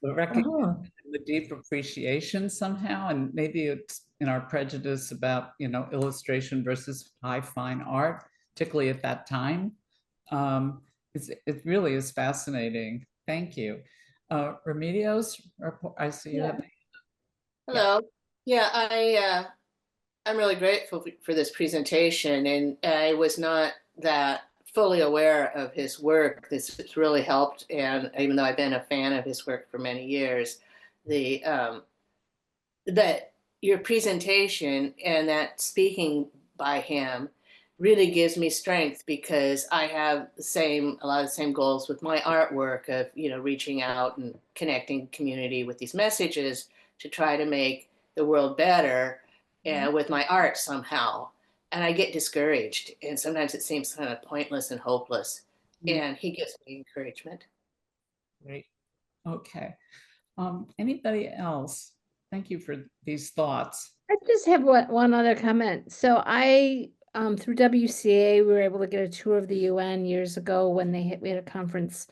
the recognition, the deep appreciation somehow, and maybe it's in our prejudice about, you know, illustration versus high fine art, particularly at that time. It really is fascinating. Thank you. Remedios, I see you have. Hello. Yeah, I'm really grateful for this presentation, and I was not that fully aware of his work. This has really helped, and even though I've been a fan of his work for many years, that your presentation and that speaking by him really gives me strength, because I have a lot of the same goals with my artwork of, you know, reaching out and connecting community with these messages to try to make the world better with my art somehow. And I get discouraged, and sometimes it seems kind of pointless and hopeless. And he gives me encouragement. Great. Okay. Anybody else? Thank you for these thoughts. I just have one other comment. So I, through WCA, we were able to get a tour of the UN years ago when we had a conference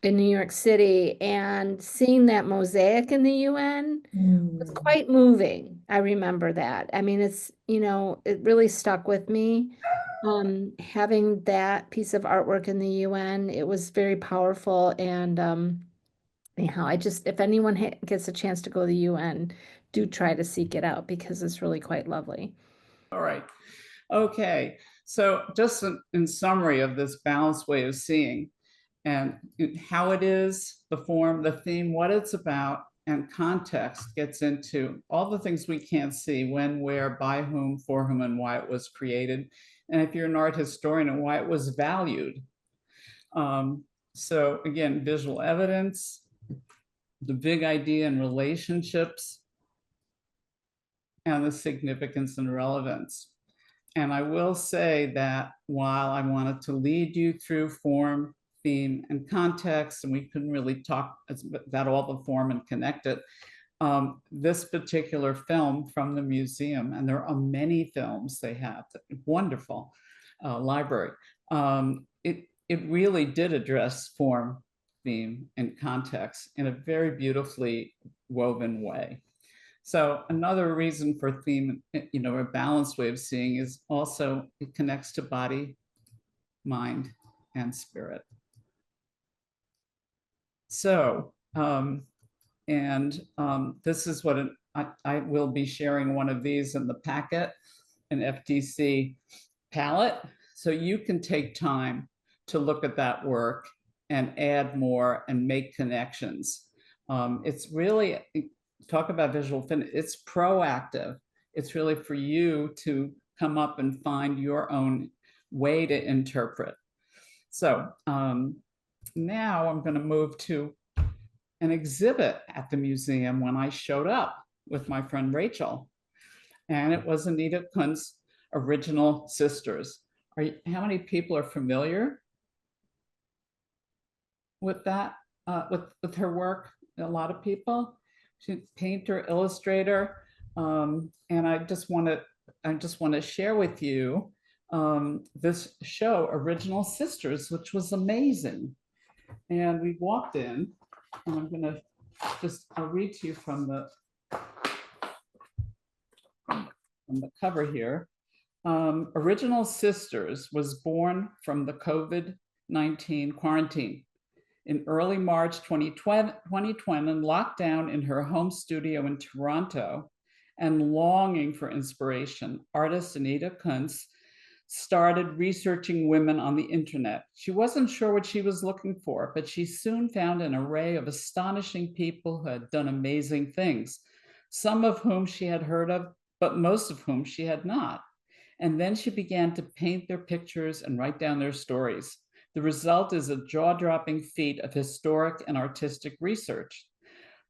in New York City, and seeing that mosaic in the UN was quite moving. I remember that. I mean, it's, you know, it really stuck with me. Having that piece of artwork in the UN, it was very powerful. And anyhow, if anyone gets a chance to go to the UN, do try to seek it out because it's really quite lovely. All right. Okay. So just in summary of this balanced way of seeing and how it is, the form, the theme, what it's about, and context gets into all the things we can't see: when, where, by whom, for whom, and why it was created. And if you're an art historian, and why it was valued. So again, visual evidence, the big idea and relationships, and the significance and relevance. And I will say that while I wanted to lead you through form, theme, and context, and we couldn't really talk about all the form and connect it, this particular film from the museum, and there are many films they have, wonderful library, it really did address form, theme, and context in a very beautifully woven way. So another reason for theme, a balanced way of seeing is also it connects to body, mind, and spirit. So, this is what I will be sharing one of these in the packet, an FTC palette. So you can take time to look at that work and add more and make connections. It's really, talk about visual fitness, it's proactive. It's really for you to come up and find your own way to interpret. So now I'm going to move to an exhibit at the museum when I showed up with my friend Rachel. And it was Anita Kunz Original Sisters. How many people are familiar with that, with her work? A lot of people. She's a painter, illustrator, and I just want to share with you this show, Original Sisters, which was amazing. And we walked in, and I'm going to I'll read to you from the cover here. Original Sisters was born from the COVID-19 quarantine. In early March 2020, locked down in her home studio in Toronto and longing for inspiration, artist Anita Kunz started researching women on the internet. She wasn't sure what she was looking for, but she soon found an array of astonishing people who had done amazing things, some of whom she had heard of, but most of whom she had not. And then she began to paint their pictures and write down their stories. The result is a jaw-dropping feat of historic and artistic research.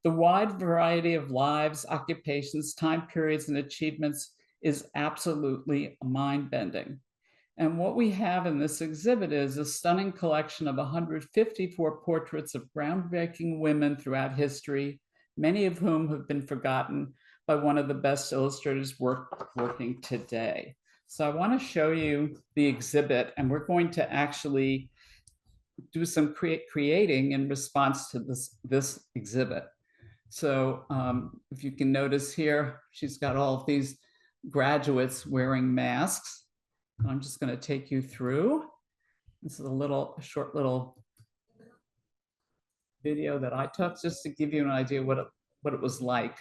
The wide variety of lives, occupations, time periods, and achievements is absolutely mind-bending. And what we have in this exhibit is a stunning collection of 154 portraits of groundbreaking women throughout history, many of whom have been forgotten by one of the best illustrators working today. So I want to show you the exhibit, and we're going to actually do some creating in response to this exhibit. So if you can notice here, she's got all of these graduates wearing masks. I'm just going to take you through. This is a short little video that I took just to give you an idea what it was like.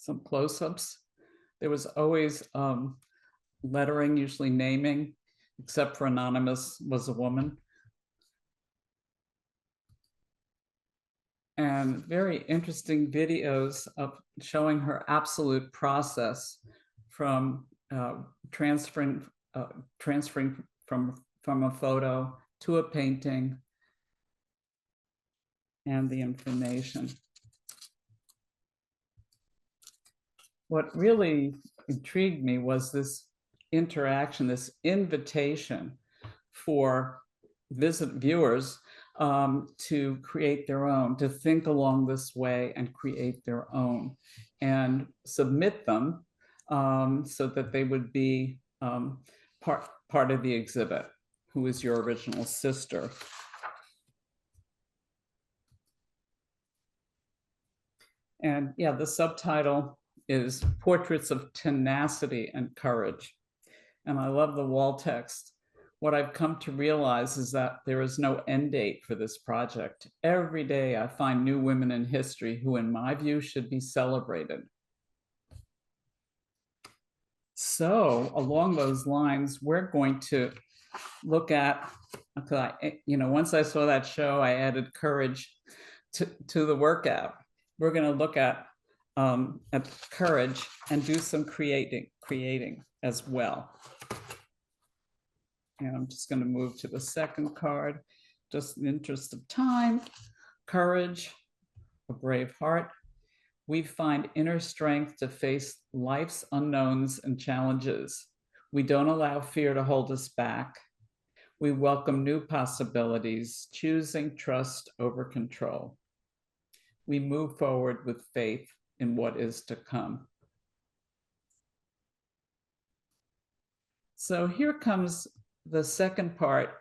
some close-ups. There was always lettering, usually naming, except for anonymous was a woman. And very interesting videos of showing her absolute process from transferring from a photo to a painting and the information. What really intrigued me was this interaction, this invitation for viewers to create their own, to think along this way and create their own and submit them so that they would be part of the exhibit. Who is your original sister? And yeah, the subtitle is Portraits of Tenacity and Courage. And I love the wall text. What I've come to realize is that there is no end date for this project. Every day I find new women in history who, in my view, should be celebrated. So along those lines, we're going to look at, once I saw that show, I added courage to the workout. We're going to look at courage and do some creating as well. And I'm just going to move to the second card, just in the interest of time. Courage, a brave heart. We find inner strength to face life's unknowns and challenges. We don't allow fear to hold us back. We welcome new possibilities, choosing trust over control. We move forward with faith in what is to come. So here comes the second part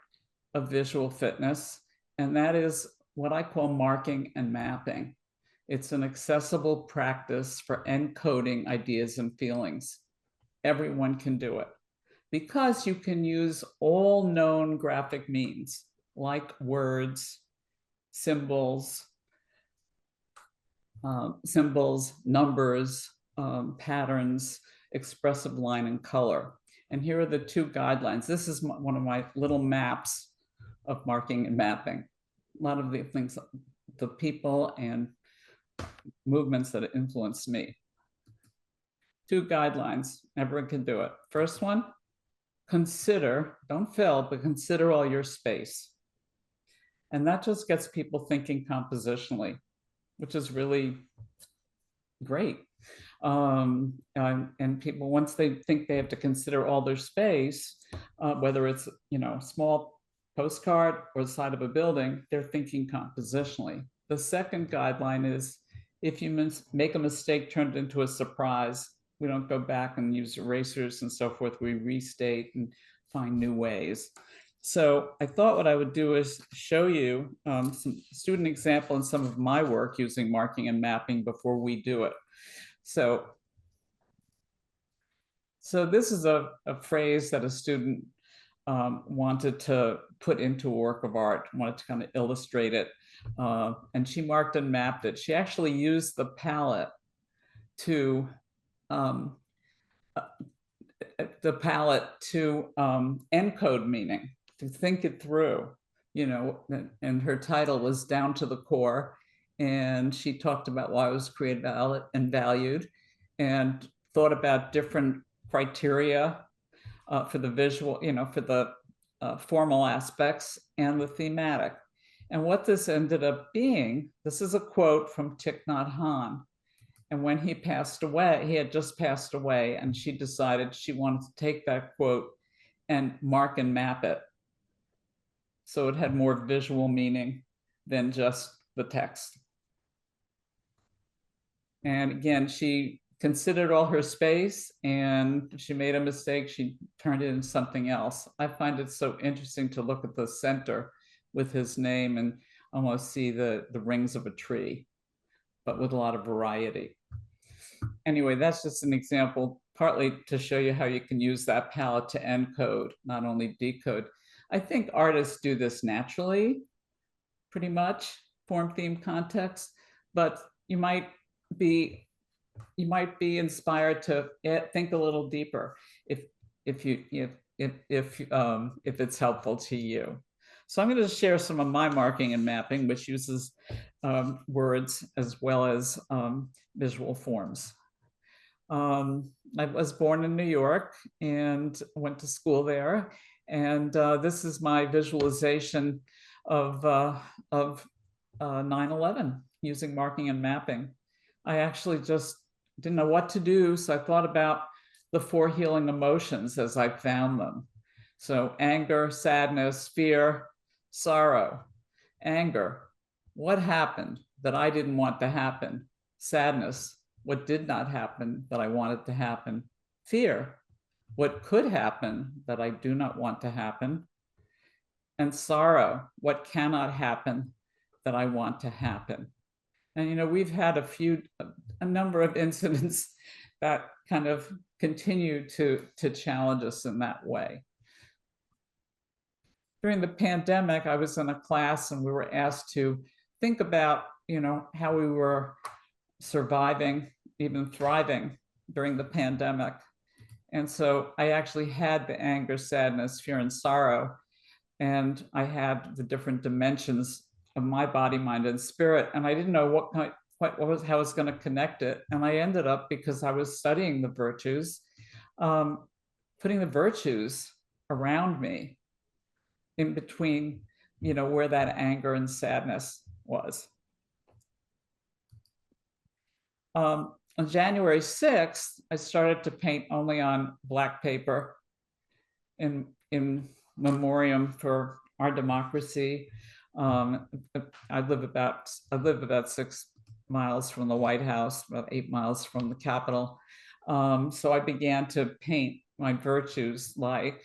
of visual fitness, and that is what I call marking and mapping. It's an accessible practice for encoding ideas and feelings. Everyone can do it because you can use all known graphic means like words, symbols, numbers, patterns, expressive line and color. And here are the two guidelines. This is one of my little maps of marking and mapping. A lot of the things, the people and movements that influenced me. Two guidelines, everyone can do it. First one, consider, don't fill, but consider all your space. And that just gets people thinking compositionally, which is really great. And people, once they think they have to consider all their space, whether it's small postcard or the side of a building, they're thinking compositionally. The second guideline is if you make a mistake, turn it into a surprise. We don't go back and use erasers and so forth. We restate and find new ways. So I thought what I would do is show you some student example in some of my work using marking and mapping before we do it. So this is a phrase that a student wanted to put into a work of art, wanted to kind of illustrate it. And she marked and mapped it. She actually used the palette to encode meaning, to think it through, and her title was Down to the Core. And she talked about why it was created and valued and thought about different criteria for the visual, for the formal aspects and the thematic. And what this ended up being, this is a quote from Thich Nhat Hanh. And when he passed away, he had just passed away, and she decided she wanted to take that quote and mark and map it. So it had more visual meaning than just the text. And again, she considered all her space, and she made a mistake. She turned it into something else. I find it so interesting to look at the center with his name and almost see the rings of a tree, but with a lot of variety. Anyway, that's just an example, partly to show you how you can use that palette to encode, not only decode. I think artists do this naturally, pretty much, form, theme, context, but you might be you might be inspired to think a little deeper if it's helpful to you. So I'm going to share some of my marking and mapping, which uses words as well as visual forms. I was born in New York and went to school there. And this is my visualization of 9/11 using marking and mapping. I actually just didn't know what to do. So I thought about the 4 healing emotions as I found them. So anger, sadness, fear, sorrow. Anger, what happened that I didn't want to happen? Sadness, what did not happen that I wanted to happen? Fear, what could happen that I do not want to happen? And sorrow, what cannot happen that I want to happen? And, you know, we've had a number of incidents that kind of continue to challenge us in that way. During the pandemic, I was in a class and we were asked to think about, you know, how we were surviving, even thriving during the pandemic. And so I actually had the anger, sadness, fear, and sorrow. And I had the different dimensions of my body, mind, and spirit. And I didn't know how I was going to connect it. And I ended up, because I was studying the virtues, putting the virtues around me in between, you know, where that anger and sadness was. On January 6th, I started to paint only on black paper in memoriam for our democracy. I live about 6 miles from the White House, about 8 miles from the Capitol. So I began to paint my virtues like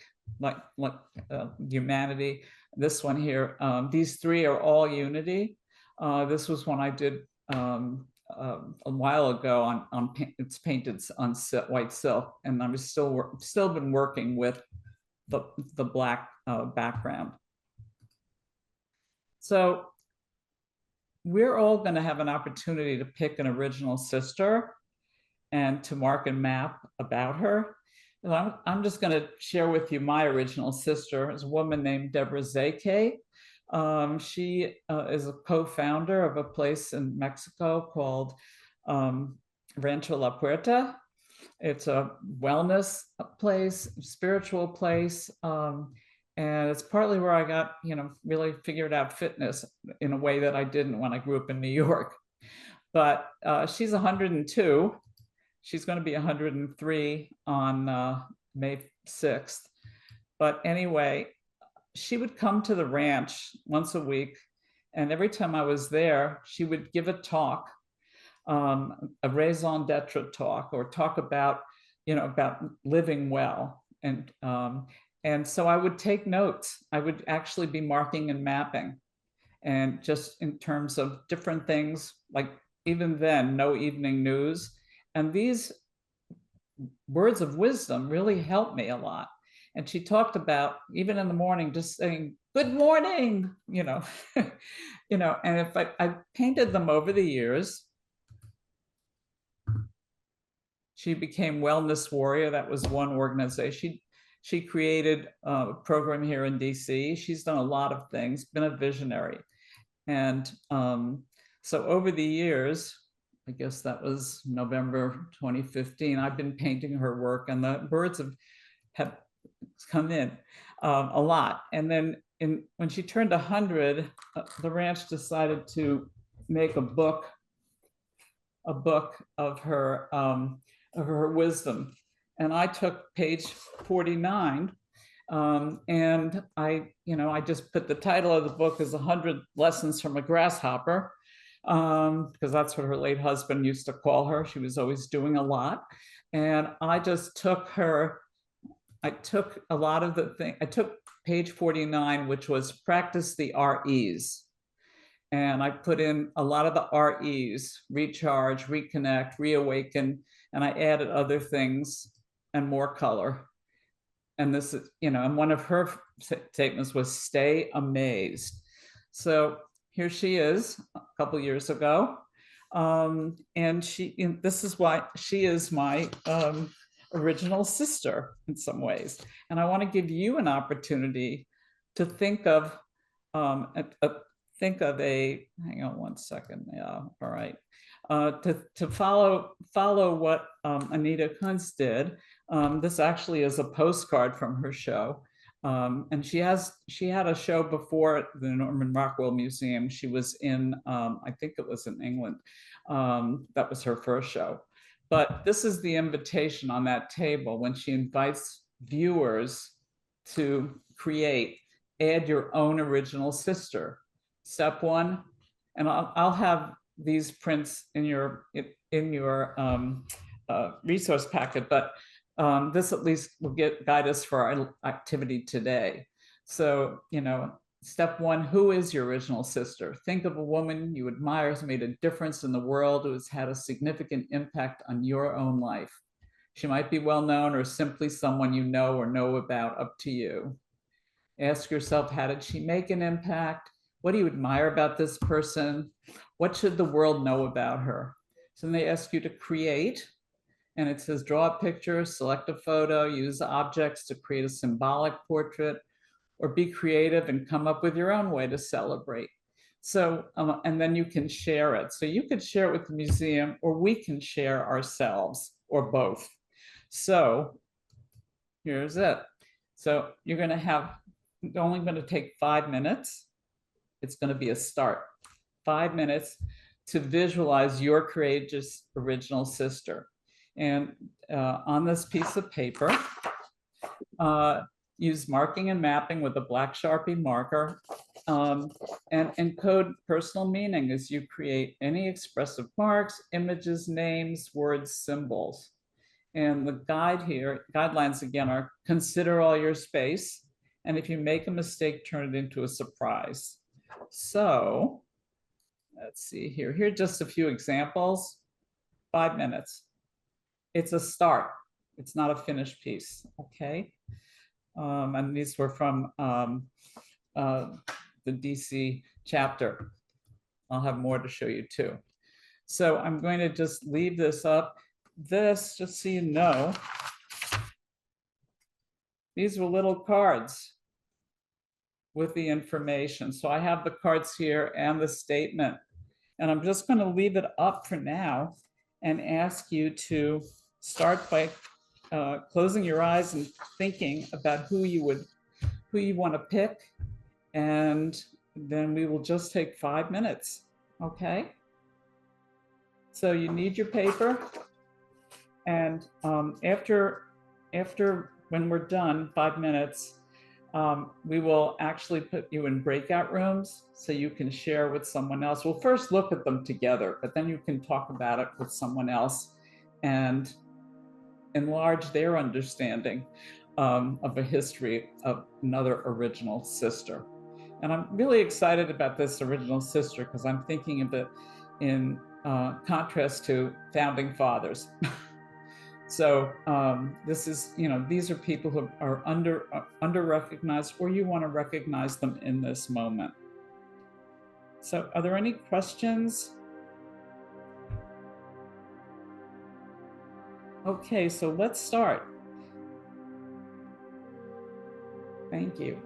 humanity. This one here, these 3 are all unity. This was one I did a while ago it's painted on white silk, and I'm still been working with the black background. So we're all going to have an opportunity to pick an original sister and to mark and map about her. And I'm just going to share with you my original sister. It's a woman named Deborah Zeke. She is a co-founder of a place in Mexico called Rancho La Puerta. It's a wellness place, spiritual place. And it's partly where I got, you know, really figured out fitness in a way that I didn't when I grew up in New York. But she's 102. She's going to be 103 on May 6th. But anyway, she would come to the ranch once a week. And every time I was there, she would give a talk, a raison d'etre talk, or talk about, you know, about living well. And so I would take notes. I would actually be marking and mapping. And just in terms of different things, like even then, no evening news. And these words of wisdom really helped me a lot. And she talked about, even in the morning, just saying, good morning, you know, you know, and if I painted them over the years, she became Wellness Warrior. That was one organization. She created a program here in DC. She's done a lot of things, been a visionary. And so over the years, I guess that was November 2015, I've been painting her work, and the birds have come in a lot. And then when she turned 100, the ranch decided to make a book of her wisdom. And I took page 49, and I just put the title of the book as 100 Lessons from a Grasshopper, because that's what her late husband used to call her. She was always doing a lot. And I just took I took a lot of the thing. I took page 49, which was practice the REs. And I put in a lot of the REs, recharge, reconnect, reawaken, and I added other things and more color. And this is, you know, and one of her statements was stay amazed. So here she is a couple years ago. And this is why she is my original sister in some ways. And I want to give you an opportunity to think of hang on one second. Yeah, all right. To follow what Anita Kunz did. This actually is a postcard from her show. And she had a show before the Norman Rockwell Museum. She was in, I think it was in England. That was her first show. But this is the invitation on that table when she invites viewers to create, add your own original sister. Step one, and I'll have these prints in your resource packet, but this at least will guide us for our activity today. So, step one, who is your original sister? Think of a woman you admire who's made a difference in the world, who has had a significant impact on your own life. She might be well known or simply someone you know or know about, up to you. Ask yourself, how did she make an impact? What do you admire about this person? What should the world know about her? So then they ask you to create, and it says draw a picture, select a photo, use objects to create a symbolic portrait, or be creative and come up with your own way to celebrate. So, and then you can share it. So you could share it with the museum, or we can share ourselves, or both. So here's it. So you're going to have, only going to take 5 minutes. It's going to be a start. 5 minutes to visualize your courageous original sister. And on this piece of paper, use marking and mapping with a black Sharpie marker, and encode personal meaning as you create any expressive marks, images, names, words, symbols. And the guidelines again are consider all your space. And if you make a mistake, turn it into a surprise. So let's see here. Here are just a few examples. 5 minutes. It's a start. It's not a finished piece, okay? And these were from the DC chapter. I'll have more to show you too. So I'm going to just leave this up. This, just so you know, these were little cards with the information. So I have the cards here and the statement. And I'm just going to leave it up for now and ask you to start by closing your eyes and thinking about who you want to pick. And then we will just take 5 minutes. Okay? So you need your paper. And after when we're done, 5 minutes, we will actually put you in breakout rooms so you can share with someone else. We'll first look at them together, but then you can talk about it with someone else and enlarge their understanding of a history of another original sister. And I'm really excited about this original sister because I'm thinking of it in contrast to founding fathers. So this is, these are people who are under recognized, or you want to recognize them in this moment. So are there any questions? Okay, so let's start. Thank you.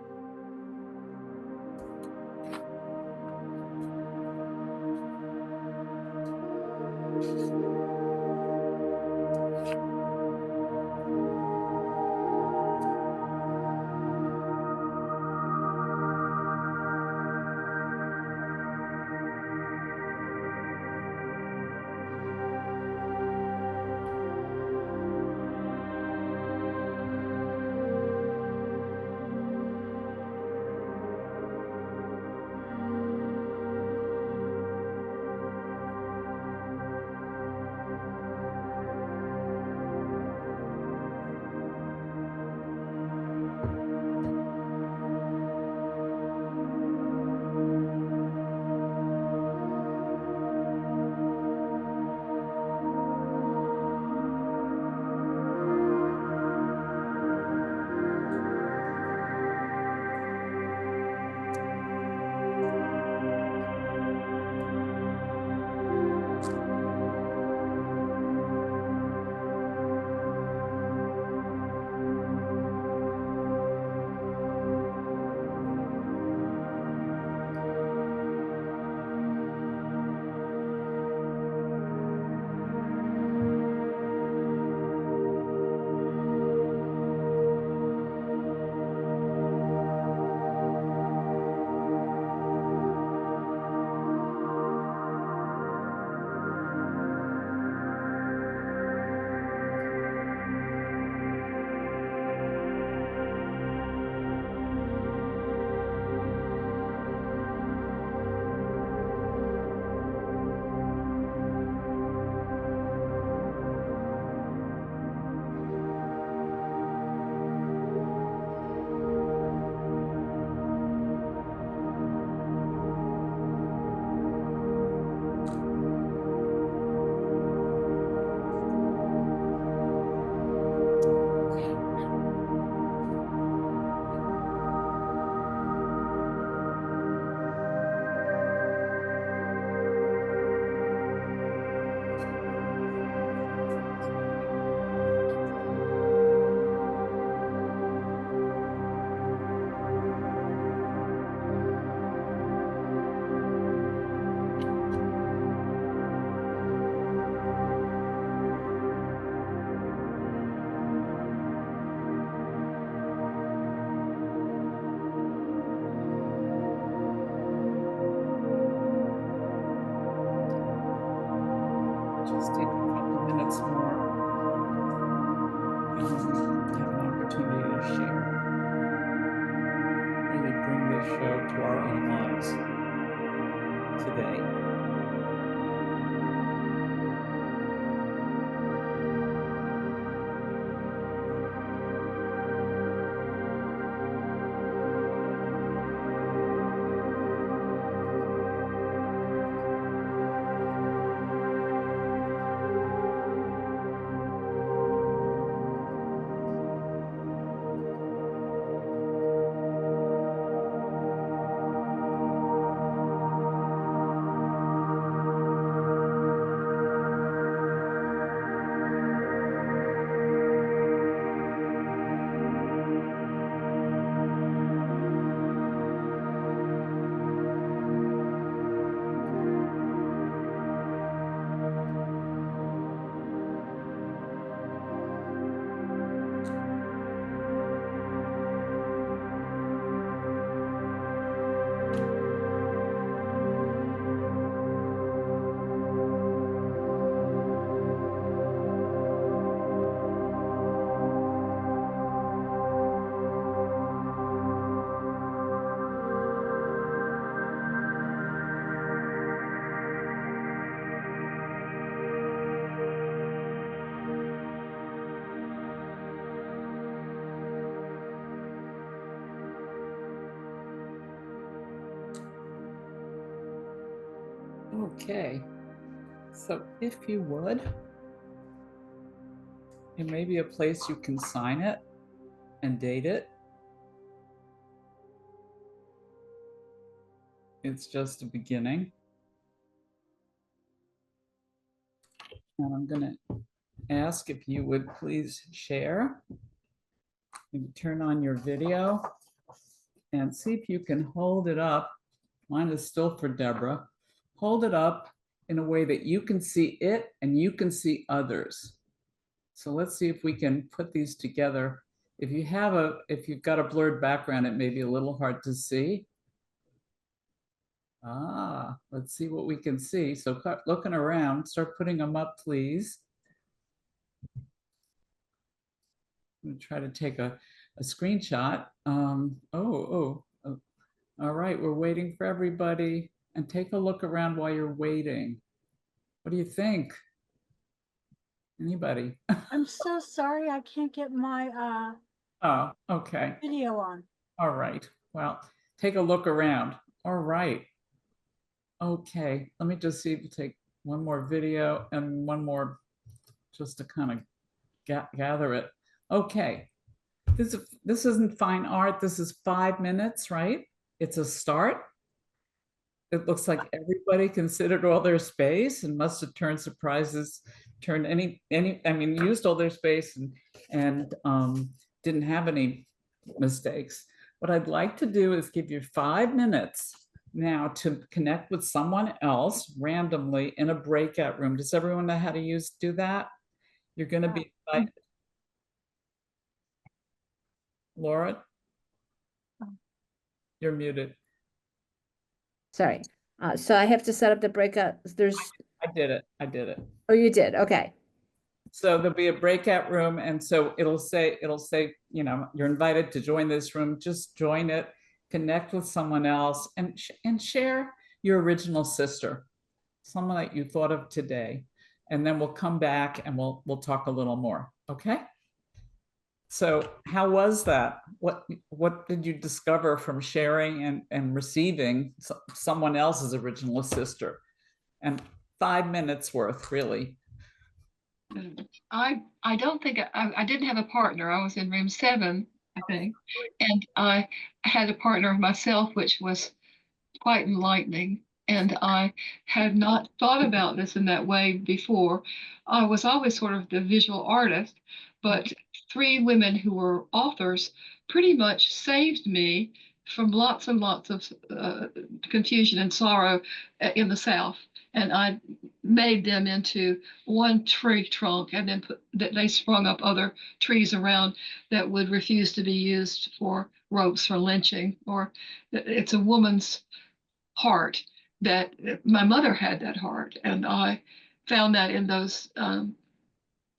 our own lives today. Okay, so if you would, it may be a place you can sign it and date it. It's just a beginning. And I'm going to ask if you would please share and turn on your video and see if you can hold it up. Mine is still for Deborah. Hold it up in a way that you can see it and you can see others. So let's see if we can put these together. If you've got a blurred background, it may be a little hard to see. Let's see what we can see. So looking around, start putting them up, please. I'm gonna try to take a screenshot. All right, we're waiting for everybody. And take a look around while you're waiting. What do you think? Anybody? I'm so sorry I can't get my Oh, okay. video on. All right. Well, take a look around. All right. Okay. Let me just see if we take one more video and one more just to kind of gather it. Okay. This isn't fine art. This is 5 minutes, right? It's a start. It looks like everybody considered all their space and must have used all their space and didn't have any mistakes. What I'd like to do is give you 5 minutes now to connect with someone else randomly in a breakout room. Does everyone know how to do that? You're going to be invited. Laura, you're muted. Sorry. So I have to set up the breakout. I did it. Oh, you did. Okay. So there'll be a breakout room. And so it'll say, you're invited to join this room. Just join it, connect with someone else and share your original sister, someone that you thought of today. And then we'll come back and we'll talk a little more. Okay. So how was that? What did you discover from sharing and receiving someone else's original sister? And 5 minutes worth, really. I don't think I didn't have a partner. I was in room 7, I think, and I had a partner of myself, which was quite enlightening. And I had not thought about this in that way before. I was always sort of the visual artist, but 3 women who were authors pretty much saved me from lots and lots of confusion and sorrow in the South. And I made them into one tree trunk, and then they sprung up other trees around that would refuse to be used for ropes for lynching. Or it's a woman's heart that my mother had, that heart, and I found that in those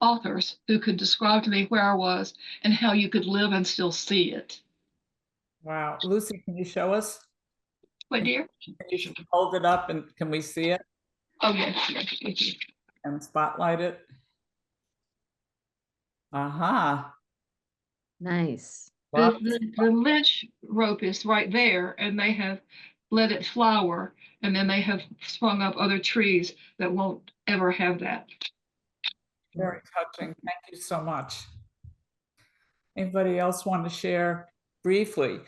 authors who could describe to me where I was and how you could live and still see it. Wow. Lucy, can you show us? What, dear? You should hold it up and can we see it Oh, yes, yes, thank you. and spotlight it? Aha. Nice. Wow. The lynch rope is right there, and they have let it flower, and then they have sprung up other trees that won't ever have that. Very touching. Thank you so much. Anybody else want to share briefly?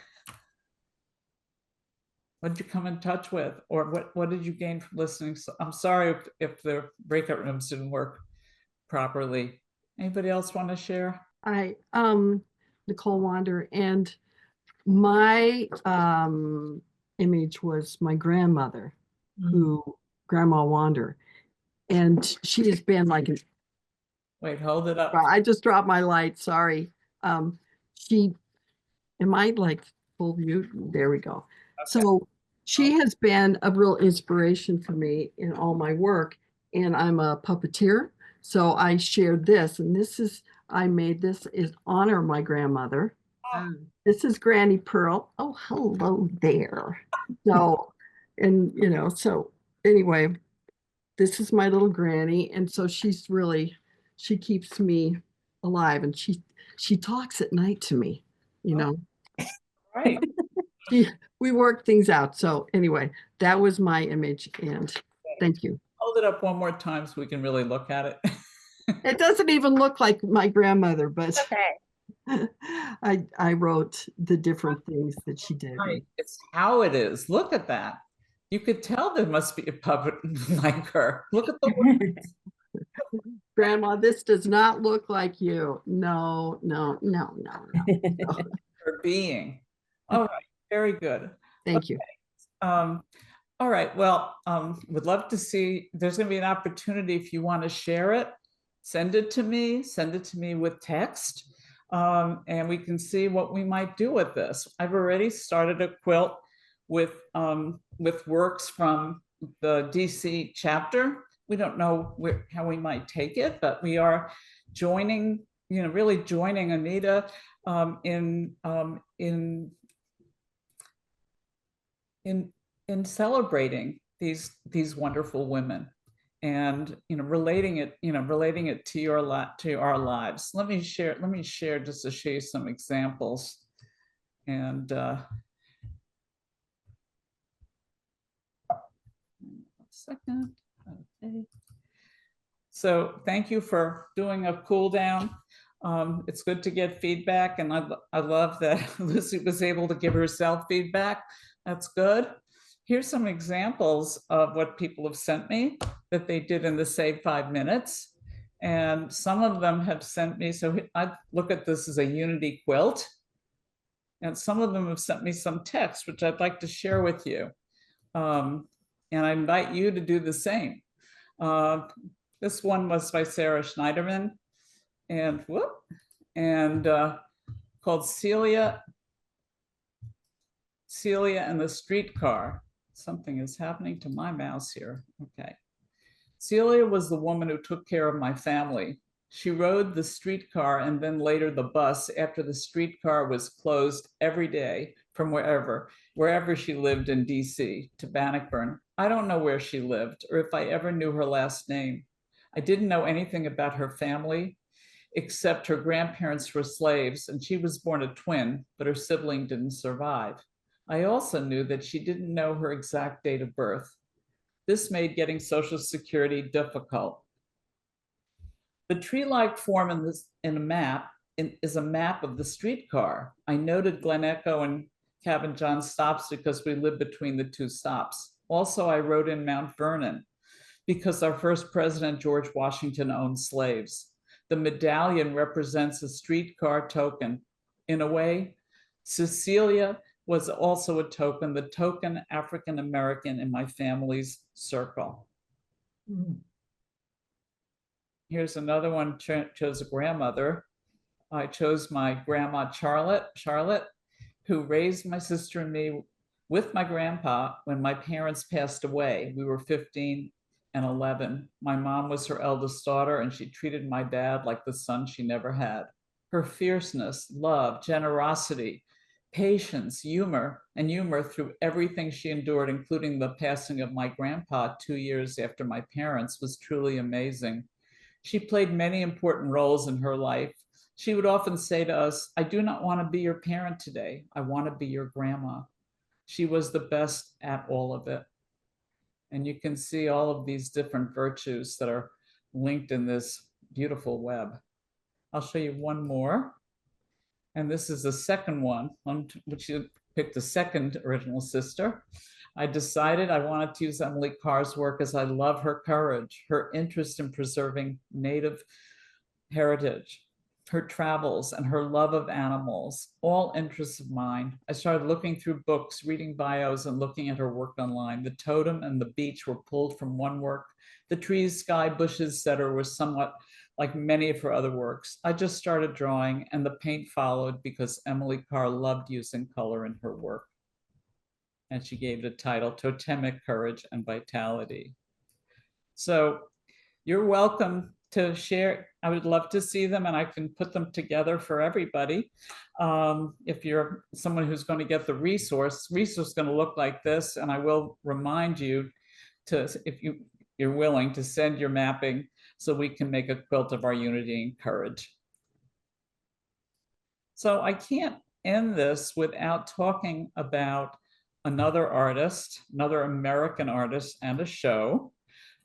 What did you come in touch with, or what did you gain from listening? So I'm sorry if the breakout rooms didn't work properly. Anybody else want to share? I Nicole Wander, and my image was my grandmother, who Grandma Wander, and she has been like an. Wait, hold it up. I just dropped my light. Sorry. She, am I like full view? There we go. Okay. So she has been a real inspiration for me in all my work, and I'm a puppeteer. So I shared this, and this is, I made this is honor my grandmother. This is Granny Pearl. Oh, hello there. So, and you know, so anyway, this is my little granny. And so she's really, she keeps me alive, and she talks at night to me, you know. Right. We work things out. So anyway, that was my image, and thank you. Hold it up one more time so we can really look at it. It doesn't even look like my grandmother, but Okay. I wrote the different things that she did. Right. It's how it is. Look at that. You could tell there must be a puppet like her. Look at the words. Grandma, this does not look like you. No, no, no, no, no. Her being. All right. Very good. Thank you. All right. Well, would love to see, there's going to be an opportunity if you want to share it. Send it to me with text, and we can see what we might do with this. I've already started a quilt with works from the DC chapter. We don't know how we might take it, but we are joining, you know, really joining Anita in celebrating these wonderful women. And you know, relating it to our lives. Let me share just to show you some examples. And second. Okay. So thank you for doing a cool down. It's good to get feedback, and I love that Lucy was able to give herself feedback. That's good. Here's some examples of what people have sent me that they did in the Save 5 Minutes. And some of them have sent me, so I look at this as a unity quilt. And some of them have sent me some text, which I'd like to share with you. And I invite you to do the same. This one was by Sarah Schneiderman and called Celia and the Streetcar. Something is happening to my mouse here. Okay. Celia was the woman who took care of my family. She rode the streetcar and then later the bus after the streetcar was closed every day from wherever she lived in DC to Bannockburn. I don't know where she lived or if I ever knew her last name. I didn't know anything about her family, except her grandparents were slaves and she was born a twin, but her sibling didn't survive. I also knew that she didn't know her exact date of birth. This made getting Social Security difficult. The tree-like form in a map is a map of the streetcar. I noted Glen Echo and Cabin John stops because we live between the two stops. Also, I wrote in Mount Vernon because our first president, George Washington, owned slaves. The medallion represents a streetcar token. In a way, Cecilia was also a token, the token African-American in my family's circle. Here's another one, chose a grandmother. I chose my grandma, Charlotte, who raised my sister and me with my grandpa when my parents passed away. We were 15 and 11. My mom was her eldest daughter, and she treated my dad like the son she never had. Her fierceness, love, generosity patience, humor through everything she endured, including the passing of my grandpa 2 years after my parents, was truly amazing. She played many important roles in her life. She would often say to us, "I do not want to be your parent today. I want to be your grandma." She was the best at all of it. And you can see all of these different virtues that are linked in this beautiful web. I'll show you one more. And this is the second one, which you picked the second original sister. I decided I wanted to use Emily Carr's work as I love her courage, her interest in preserving Native heritage, her travels, and her love of animals, all interests of mine. I started looking through books, reading bios, and looking at her work online. The totem and the beach were pulled from one work. The trees, sky, bushes, etc. were somewhat like many of her other works. I just started drawing, and the paint followed because Emily Carr loved using color in her work. And she gave it a title, Totemic Courage and Vitality. So you're welcome to share. I would love to see them, and I can put them together for everybody. If you're someone who's going to get the resource is going to look like this, and I will remind you to, if you're willing, to send your mapping so we can make a quilt of our unity and courage. So I can't end this without talking about another artist, another American artist and a show,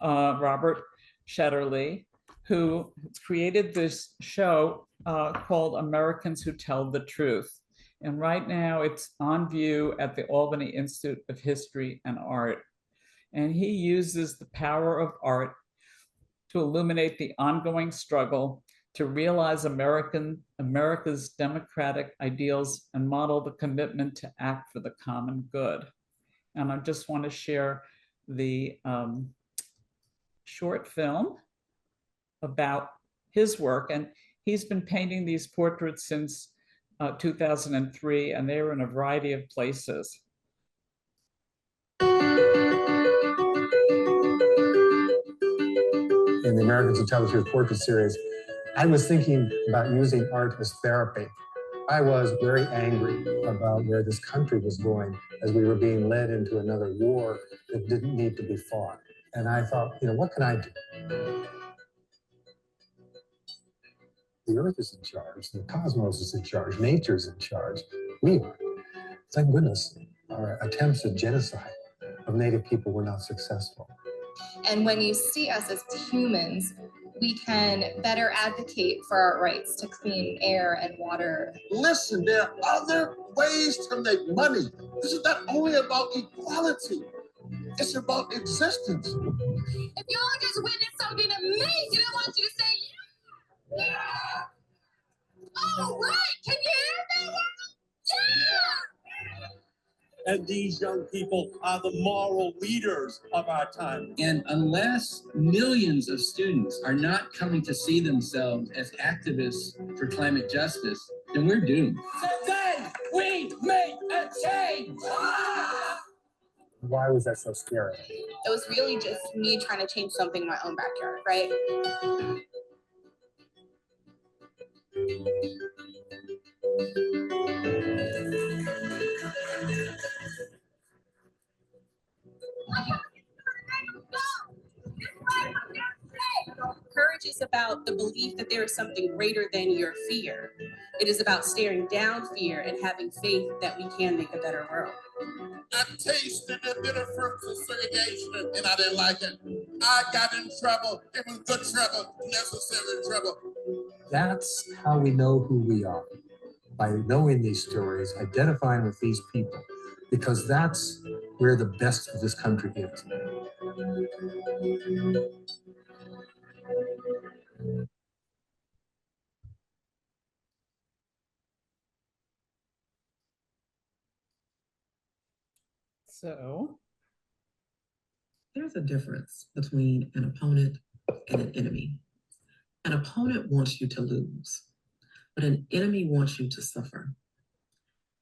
Robert Shetterly, who created this show called Americans Who Tell the Truth. And right now it's on view at the Albany Institute of History and Art. And he uses the power of art to illuminate the ongoing struggle to realize America's democratic ideals and model the commitment to act for the common good. And I just want to share the short film about his work. And he's been painting these portraits since 2003, and they were in a variety of places. In the Americans Who Tell the Truth portrait series, I was thinking about using art as therapy. I was very angry about where this country was going as we were being led into another war that didn't need to be fought. And I thought, what can I do? The earth is in charge, the cosmos is in charge, nature's in charge. We are. Thank goodness our attempts at genocide of Native people were not successful. And when you see us as humans, we can better advocate for our rights to clean air and water. Listen, there are other ways to make money. This is not only about equality, it's about existence. If you all just witnessed something amazing, I want you to say, yeah! Oh, right, can you hear me? Yeah! And these young people are the moral leaders of our time. And unless millions of students are not coming to see themselves as activists for climate justice, then we're doomed. Today, we make a change! Why was that so scary? It was really just me trying to change something in my own backyard, right? Courage is about the belief that there is something greater than your fear. It is about staring down fear and having faith that we can make a better world. I tasted the bitter fruits of segregation and I didn't like it. I got in trouble. It was good trouble, necessary trouble. That's how we know who we are, by knowing these stories, identifying with these people, because that's where the best of this country is. So there's a difference between an opponent and an enemy. An opponent wants you to lose, but an enemy wants you to suffer.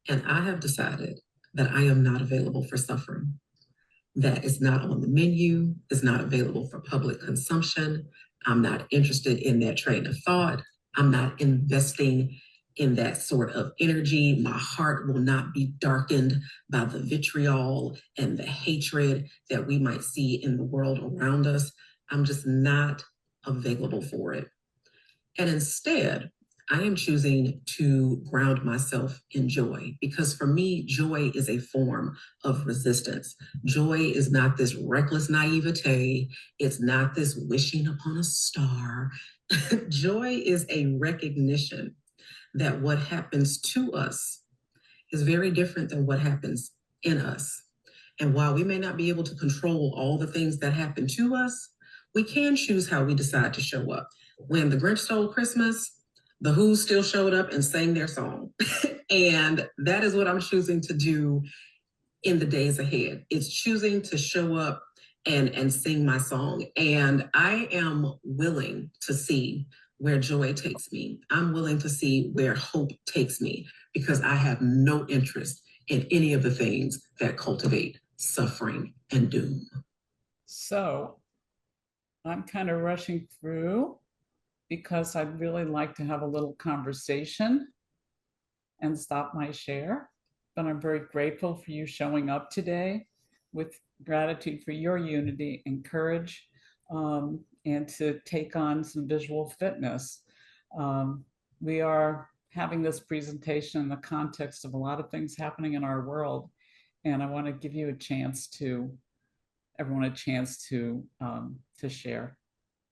And I have decided that I am not available for suffering. That is not on the menu, is not available for public consumption. I'm not interested in that train of thought. I'm not investing in that sort of energy. My heart will not be darkened by the vitriol and the hatred that we might see in the world around us. I'm just not available for it. And instead, I am choosing to ground myself in joy, because for me, joy is a form of resistance. Joy is not this reckless naivete. It's not this wishing upon a star. Joy is a recognition that what happens to us is very different than what happens in us. And while we may not be able to control all the things that happen to us, we can choose how we decide to show up. When the Grinch stole Christmas, the Who still showed up and sang their song. And that is what I'm choosing to do in the days ahead. It's choosing to show up and sing my song. And I am willing to see where joy takes me. I'm willing to see where hope takes me, because I have no interest in any of the things that cultivate suffering and doom. So I'm kind of rushing through because I'd really like to have a little conversation and stop my share. But I'm very grateful for you showing up today, with gratitude for your unity and courage, and to take on some visual fitness. We are having this presentation in the context of a lot of things happening in our world. And I want to give you everyone a chance to share.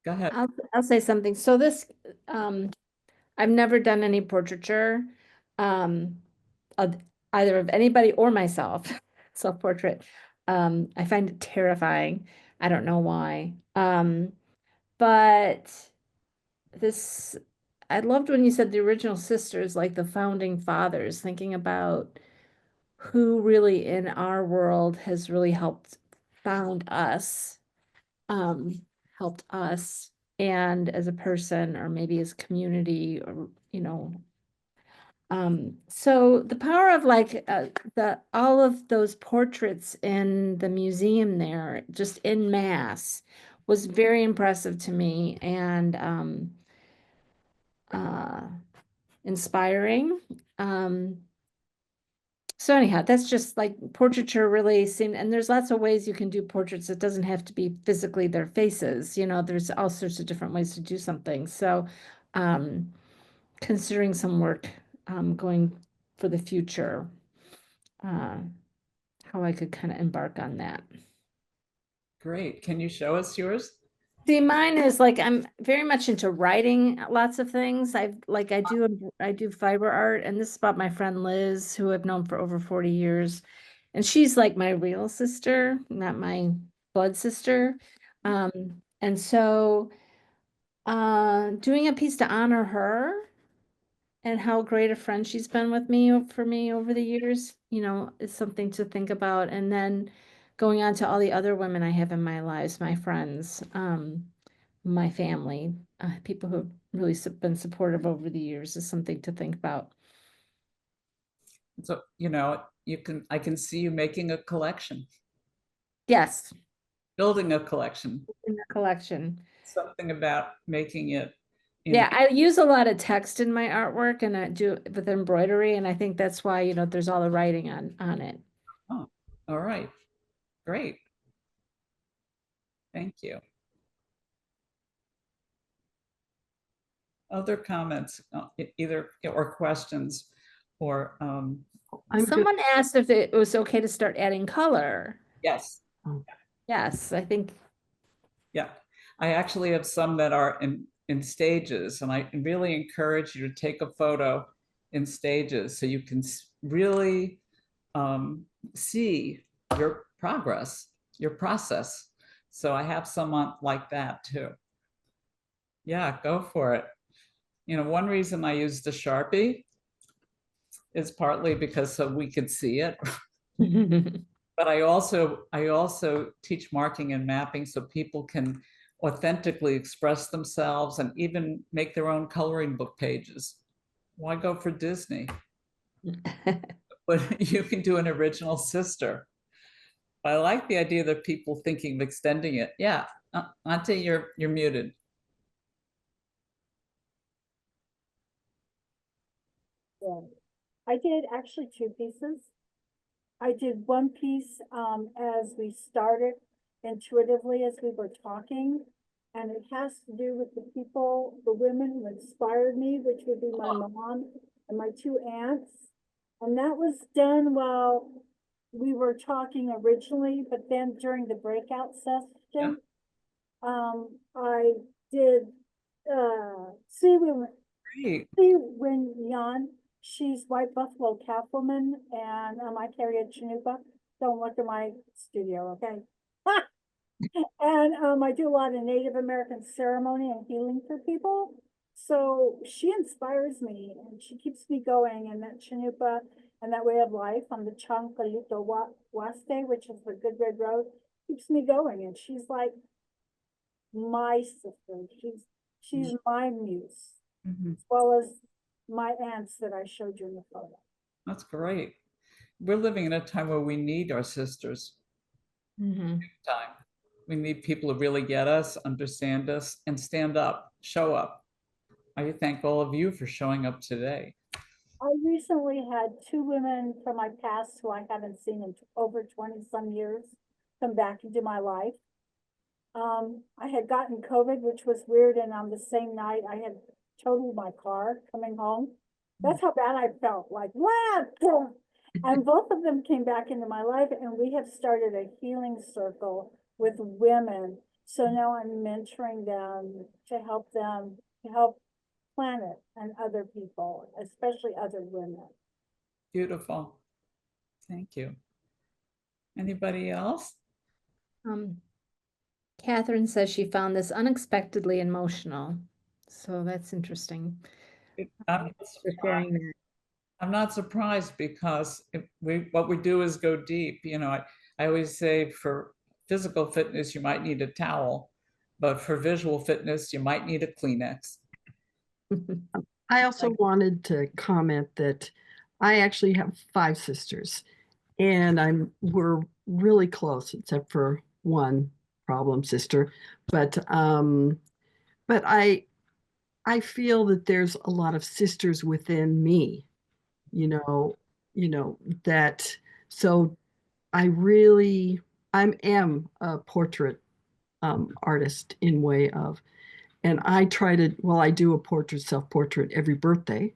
Go ahead. I'll say something. So this, I've never done any portraiture, of either of anybody or myself, self-portrait. I find it terrifying. I don't know why. But this, I loved when you said the original sisters, like the founding fathers, thinking about who really in our world has really helped found us, helped us, and as a person, or maybe as community, or so the power of like all of those portraits in the museum there, just in mass, was very impressive to me, and inspiring. So anyhow, that's just like portraiture really seemed, and there's lots of ways you can do portraits. It doesn't have to be physically their faces, there's all sorts of different ways to do something. So considering some work going for the future, how I could kind of embark on that. Great. Can you show us yours? See, mine is like, I'm very much into writing lots of things. I do fiber art, and this is about my friend Liz, who I've known for over 40 years. And she's like my real sister, not my blood sister. And so doing a piece to honor her and how great a friend she's been with me for me over the years, is something to think about. And then going on to all the other women I have in my lives, my friends, my family, people who have really been supportive over the years, is something to think about. So, I can see you making a collection. Yes. Building a collection. In a collection. Something about making it. Yeah, I use a lot of text in my artwork, and I do with embroidery, and I think that's why, there's all the writing on it. Oh, all right. Great. Thank you. Other comments, either or questions, or someone asked if it was okay to start adding color. Yes. Yes, I think. Yeah, I actually have some that are in stages, and I really encourage you to take a photo in stages so you can really see your progress, your process. So I have some like that too. Yeah, go for it. One reason I use the Sharpie is partly because so we could see it. But I also teach marking and mapping so people can authentically express themselves and even make their own coloring book pages. Why go for Disney? But you can do an original sister. I like the idea that people thinking of extending it. Yeah, Auntie, you're muted. Yeah. I did actually two pieces. I did one piece as we started intuitively as we were talking, and it has to do with the people, the women who inspired me, which would be my mom and my two aunts. And that was done while we were talking originally, but then during the breakout session, I did see when Yan, she's White Buffalo Catwoman, and I carry a Chinooka. Don't look at my studio, okay? And I do a lot of Native American ceremony and healing for people. So she inspires me and she keeps me going, and that Chinooka and that way of life on the Chancaluto Waste, which is the Good Red Road, keeps me going. And she's like my sister. She's my muse, as well as my aunts that I showed you in the photo. That's great. We're living in a time where we need our sisters. Mm-hmm. Time. We need people to really get us, understand us, and stand up, show up. I thank all of you for showing up today. I recently had two women from my past who I haven't seen in over 20 some years come back into my life. I had gotten COVID, which was weird, and on the same night I had totaled my car coming home. That's how bad I felt, like, what? And both of them came back into my life, and we have started a healing circle with women. So now I'm mentoring them to help planet and other people, especially other women. Beautiful. Thank you. Anybody else? Catherine says she found this unexpectedly emotional. So that's interesting. I'm not surprised because what we do is go deep. You know, I always say for physical fitness, you might need a towel, but for visual fitness, you might need a Kleenex. I also wanted to comment that I actually have 5 sisters, and we're really close, except for one problem sister. But I feel that there's a lot of sisters within me, that, so I am a portrait artist in way of, and I do a self-portrait every birthday,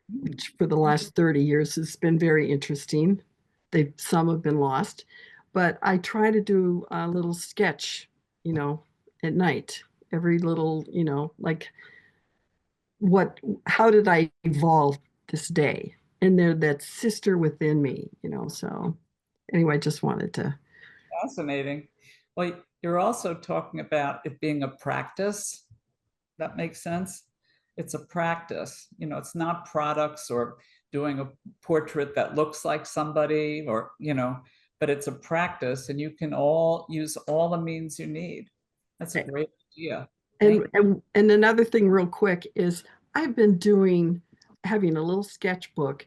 which for the last 30 years has been very interesting. Some have been lost, but I try to do a little sketch, at night, every little, like how did I evolve this day? And they're that sister within me, so anyway, I just wanted to. Fascinating. Well, you're also talking about it being a practice. That makes sense. It's a practice. It's not products or doing a portrait that looks like somebody or, but it's a practice, and you can use all the means you need. That's a great idea. And another thing real quick is I've been having a little sketchbook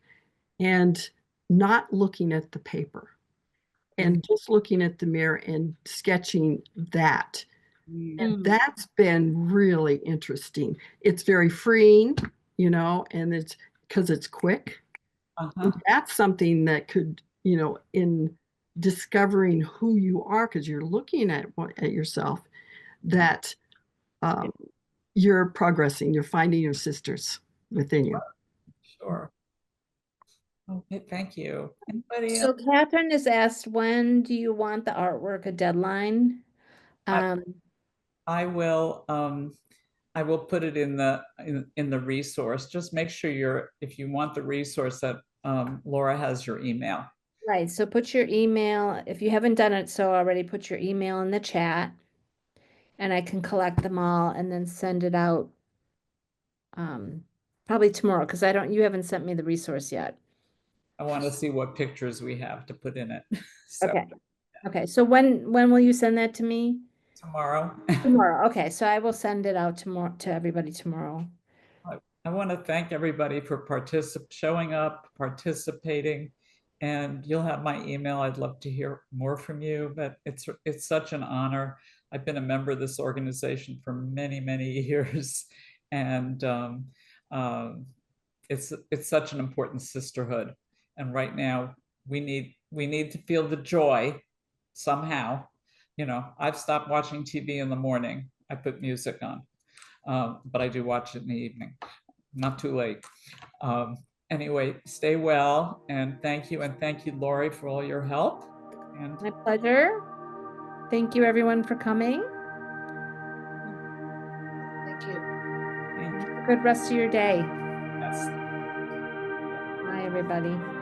and not looking at the paper and just looking at the mirror and sketching that. And that's been really interesting. It's very freeing, and it's because it's quick. And that's something that could, in discovering who you are, because you're looking at yourself, that you're progressing, you're finding your sisters within you. Sure. Okay, thank you. Anybody So else? Catherine has asked, when do you want the artwork, a deadline? I will put it in the resource. Just make sure if you want the resource, that Laura has your email. Right. So put your email, if you haven't done it so already, put your email in the chat, and I can collect them all and then send it out probably tomorrow, because you haven't sent me the resource yet. I want to see what pictures we have to put in it. So, okay. Okay. So when will you send that to me? Tomorrow. Tomorrow. Okay. So I will send it out tomorrow to everybody tomorrow. I want to thank everybody for showing up, participating, and you'll have my email. I'd love to hear more from you, but it's such an honor. I've been a member of this organization for many, many years, and it's such an important sisterhood. And right now we need to feel the joy somehow. You know, I've stopped watching TV in the morning. I put music on, but I do watch it in the evening. Not too late. Anyway, stay well, and thank you. And thank you, Lori, for all your help. And my pleasure. Thank you, everyone, for coming. Thank you. Have a good rest of your day. yes. Bye, everybody.